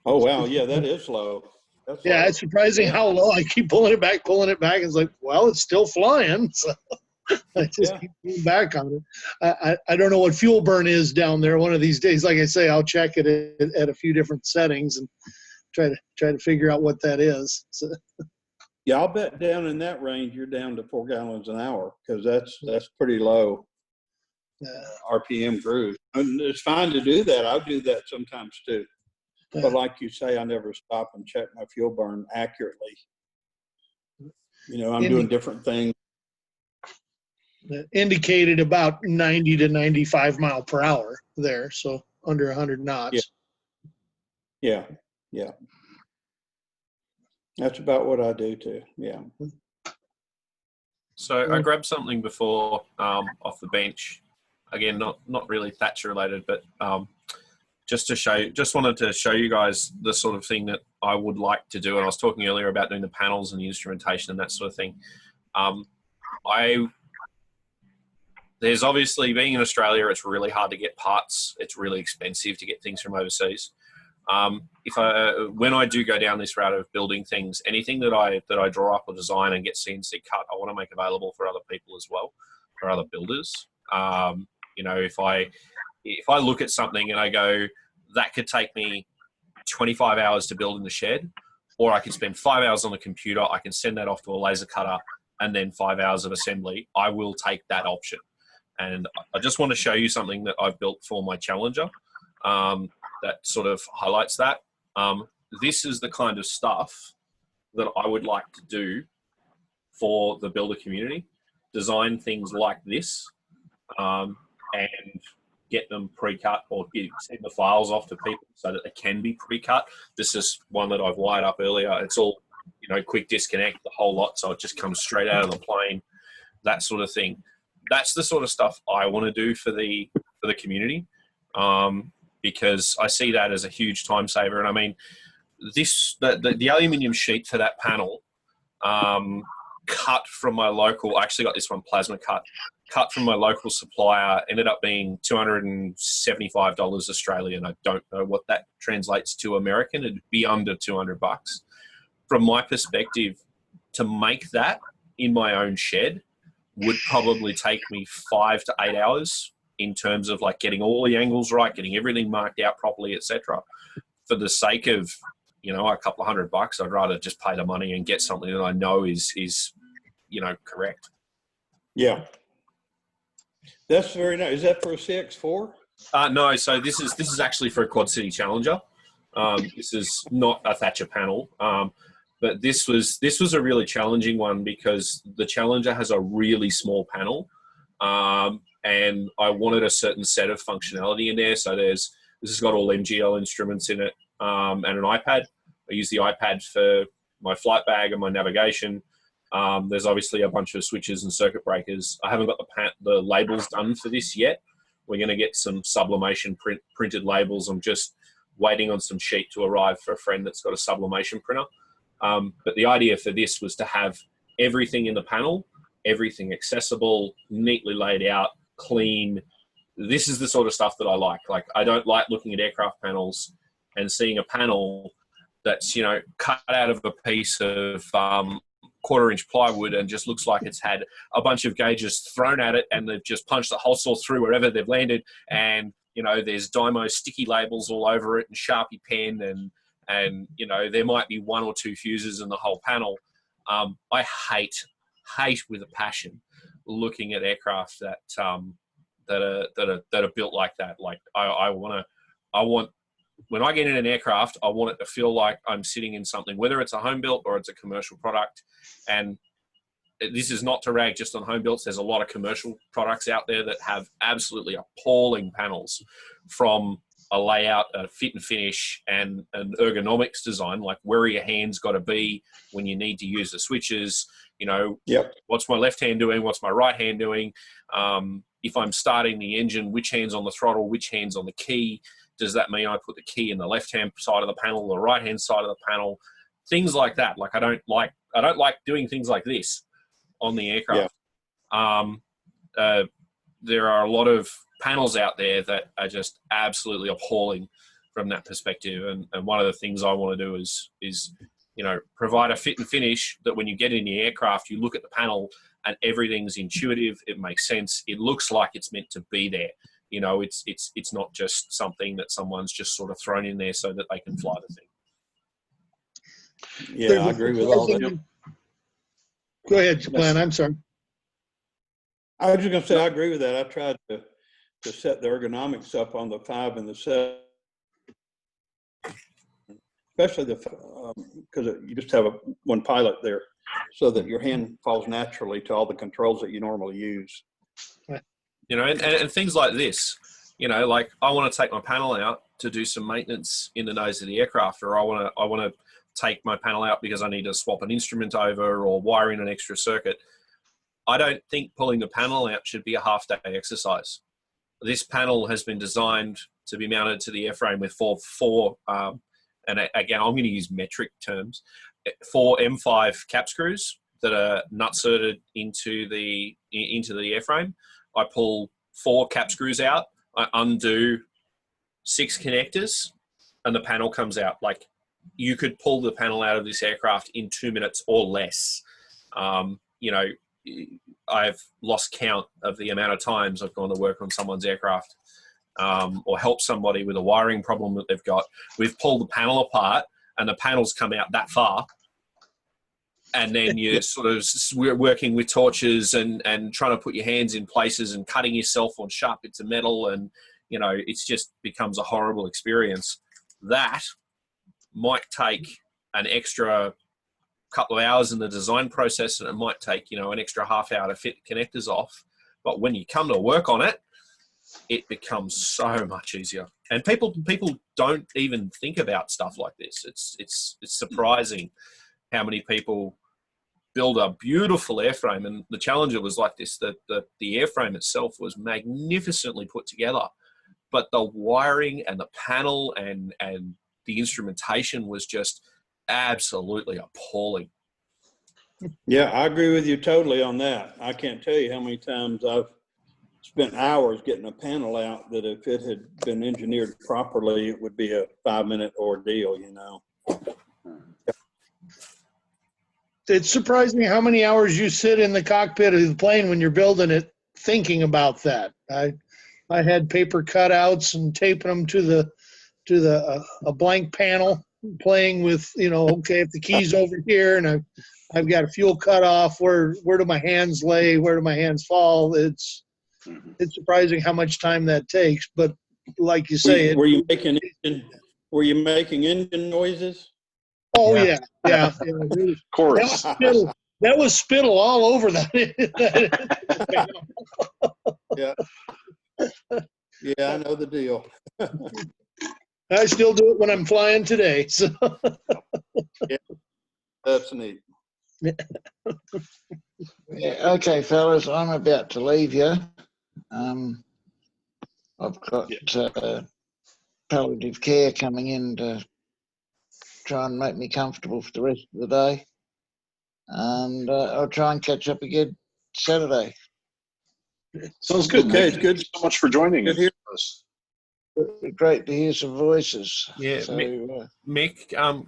Oh wow, yeah, that is low. That's low. It's surprising how low. I keep pulling it back. It's like, well, it's still flying. So I just keep pulling back on it. I don't know what fuel burn is down there. One of these days, like I say, I'll check it at a few different settings and try to figure out what that is. So. Yeah, I'll bet down in that range you're down to 4 gallons an hour, because that's pretty low RPM cruise. And it's fine to do that. I'll do that sometimes too. But like you say, I never stop and check my fuel burn accurately. I'm doing different things. Indicated about 90 to 95 mile per hour there, so under 100 knots. Yeah. That's about what I do too. Yeah. So I grabbed something before off the bench. Again, not really Thatcher related, but just wanted to show you guys the sort of thing that I would like to do. And I was talking earlier about doing the panels and the instrumentation and that sort of thing. There's obviously, being in Australia, it's really hard to get parts. It's really expensive to get things from overseas. When I do go down this route of building things, anything that I draw up or design and get CNC cut, I want to make available for other people as well, for other builders. If I look at something and I go, that could take me 25 hours to build in the shed, or I could spend 5 hours on the computer, I can send that off to a laser cutter and then 5 hours of assembly, I will take that option. And I just want to show you something that I've built for my Challenger that sort of highlights that. This is the kind of stuff that I would like to do for the builder community, design things like this. And get them pre-cut or send the files off to people so that they can be pre-cut. This is one that I've wired up earlier. It's all, quick disconnect, the whole lot, so it just comes straight out of the plane, that sort of thing. That's the sort of stuff I want to do for the community, because I see that as a huge time saver. And I mean, the aluminium sheet for that panel, cut from my local, I actually got this one plasma cut from my local supplier, ended up being $275 Australian. I don't know what that translates to American. It'd be under $200. From my perspective, to make that in my own shed would probably take me 5 to 8 hours in terms of like getting all the angles right, getting everything marked out properly, etc. For the sake of, a couple of $100, I'd rather just pay the money and get something that I know is correct. Yeah. That's very nice. Is that for a CX4? No, so this is actually for a Quad City Challenger. This is not a Thatcher panel, but this was a really challenging one because the Challenger has a really small panel, and I wanted a certain set of functionality in there. So this has got all MGL instruments in it, and an iPad. I use the iPad for my flight bag and my navigation. There's obviously a bunch of switches and circuit breakers. I haven't got the labels done for this yet. We're going to get some sublimation printed labels. I'm just waiting on some sheet to arrive for a friend that's got a sublimation printer. But the idea for this was to have everything in the panel, everything accessible, neatly laid out, clean. This is the sort of stuff that I like. Like, I don't like looking at aircraft panels and seeing a panel that's, cut out of a piece of 1/4-inch plywood and just looks like it's had a bunch of gauges thrown at it and they've just punched the hole saw through wherever they've landed, and there's Dymo sticky labels all over it and Sharpie pen, and there might be 1 or 2 fuses in the whole panel. I hate with a passion looking at aircraft that are built like that. Like, I want when I get in an aircraft, I want it to feel like I'm sitting in something, whether it's a home built or it's a commercial product. And this is not to rag just on home builts. There's a lot of commercial products out there that have absolutely appalling panels, from a layout, a fit and finish, and an ergonomics design, like where are your hands got to be when you need to use the switches. Yep. What's my left hand doing? What's my right hand doing? If I'm starting the engine, which hand's on the throttle, which hand's on the key? Does that mean I put the key in the left-hand side of the panel, the right-hand side of the panel? Things like that. Like, I don't like doing things like this on the aircraft. Yeah. There are a lot of panels out there that are just absolutely appalling from that perspective. And one of the things I want to do is provide a fit and finish that when you get in the aircraft, you look at the panel and everything's intuitive. It makes sense. It looks like it's meant to be there. It's not just something that someone's just sort of thrown in there so that they can fly the thing. Yeah, I agree with all that. Go ahead, Glenn. I'm sorry. I was just going to say, I agree with that. I tried to set the ergonomics up on the 5 and the 7, especially because you just have one pilot there, so that your hand falls naturally to all the controls that you normally use. And things like this, like I want to take my panel out to do some maintenance in the nose of the aircraft, or I want to take my panel out because I need to swap an instrument over or wire in an extra circuit. I don't think pulling the panel out should be a half-day exercise. This panel has been designed to be mounted to the airframe with four and again, I'm going to use metric terms, 4 M5 cap screws that are nut-surted into the airframe. I pull 4 cap screws out, I undo 6 connectors, and the panel comes out. Like, you could pull the panel out of this aircraft in 2 minutes or less. I've lost count of the amount of times I've gone to work on someone's aircraft or help somebody with a wiring problem that they've got. We've pulled the panel apart and the panel's come out that far. And then you're sort of working with torches and trying to put your hands in places and cutting yourself on sharp bits of metal. And, it's just becomes a horrible experience. That might take an extra couple of hours in the design process, and it might take, an extra half hour to fit connectors off. But when you come to work on it, it becomes so much easier. And people don't even think about stuff like this. It's surprising how many people build a beautiful airframe, and the Challenger was like this. The airframe itself was magnificently put together, but the wiring and the panel and the instrumentation was just absolutely appalling. Yeah, I agree with you totally on that. I can't tell you how many times I've spent hours getting a panel out that if it had been engineered properly, it would be a 5-minute ordeal, you know. It's surprising how many hours you sit in the cockpit of the plane when you're building it, thinking about that. I had paper cutouts and taping them to a blank panel, playing with, okay, if the key's over here and I've got a fuel cutoff, where do my hands lay? Where do my hands fall? It's surprising how much time that takes. But like you say, were you making engine noises? Oh yeah. Of course. That was spittle all over that. Yeah, I know the deal. I still do it when I'm flying today. So. Yeah, that's neat. Yeah, okay, fellas, I'm about to leave you. I've got palliative care coming in to try and make me comfortable for the rest of the day. And I'll try and catch up again Saturday. Sounds good. Okay, Thank it's good. you so much for joining Good us. Great to hear some voices. Yeah, So, Mick, are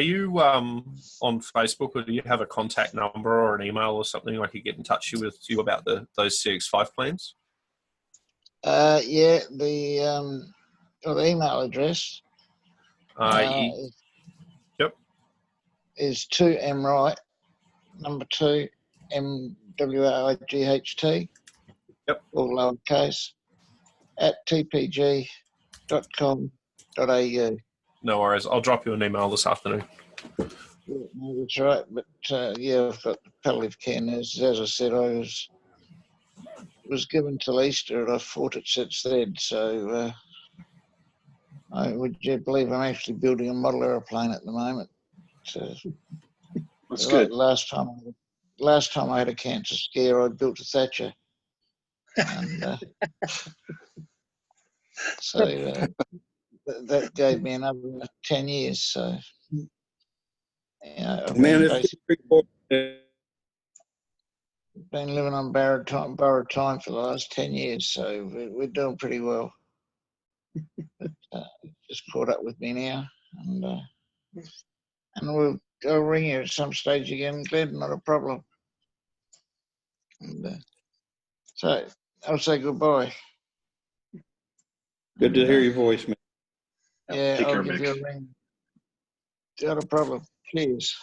you on Facebook, or do you have a contact number or an email or something I could get in touch with you about those CX5 plans? yeah, the email address is 2mwright, number 2, MWRIGHT, all lowercase, at tpg.com.au. No worries. I'll drop you an email this afternoon. Yeah, no, that's right. But yeah, I've got palliative care nurses. As I said, I was given till Easter, and I've fought it since then. So, would you believe I'm actually building a model aeroplane at the moment? So, that's good. Last time I had a cancer scare, I built a Thatcher, and so that gave me another 10 years. So, I've Man, been living on borrowed time for the last 10 years, so we're doing pretty well. But, just caught up with me now, and I'll ring you at some stage again, Glenn, not a problem. And so I'll say goodbye. Good to hear your voice, man. Yeah, Take I'll care, give Mick. you a ring. Not a problem. Cheers.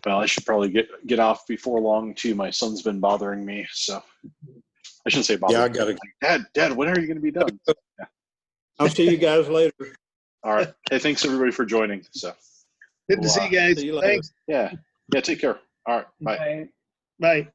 Well, I should probably get off before long too. My son's been bothering me, so I shouldn't say bothering. Yeah, I gotta. Dad, when are you going to be done? Yeah. I'll see you guys later. All right. Hey, thanks everybody for joining. So Good to see you guys. See you later. Thanks. yeah, take care. All right, bye. Bye.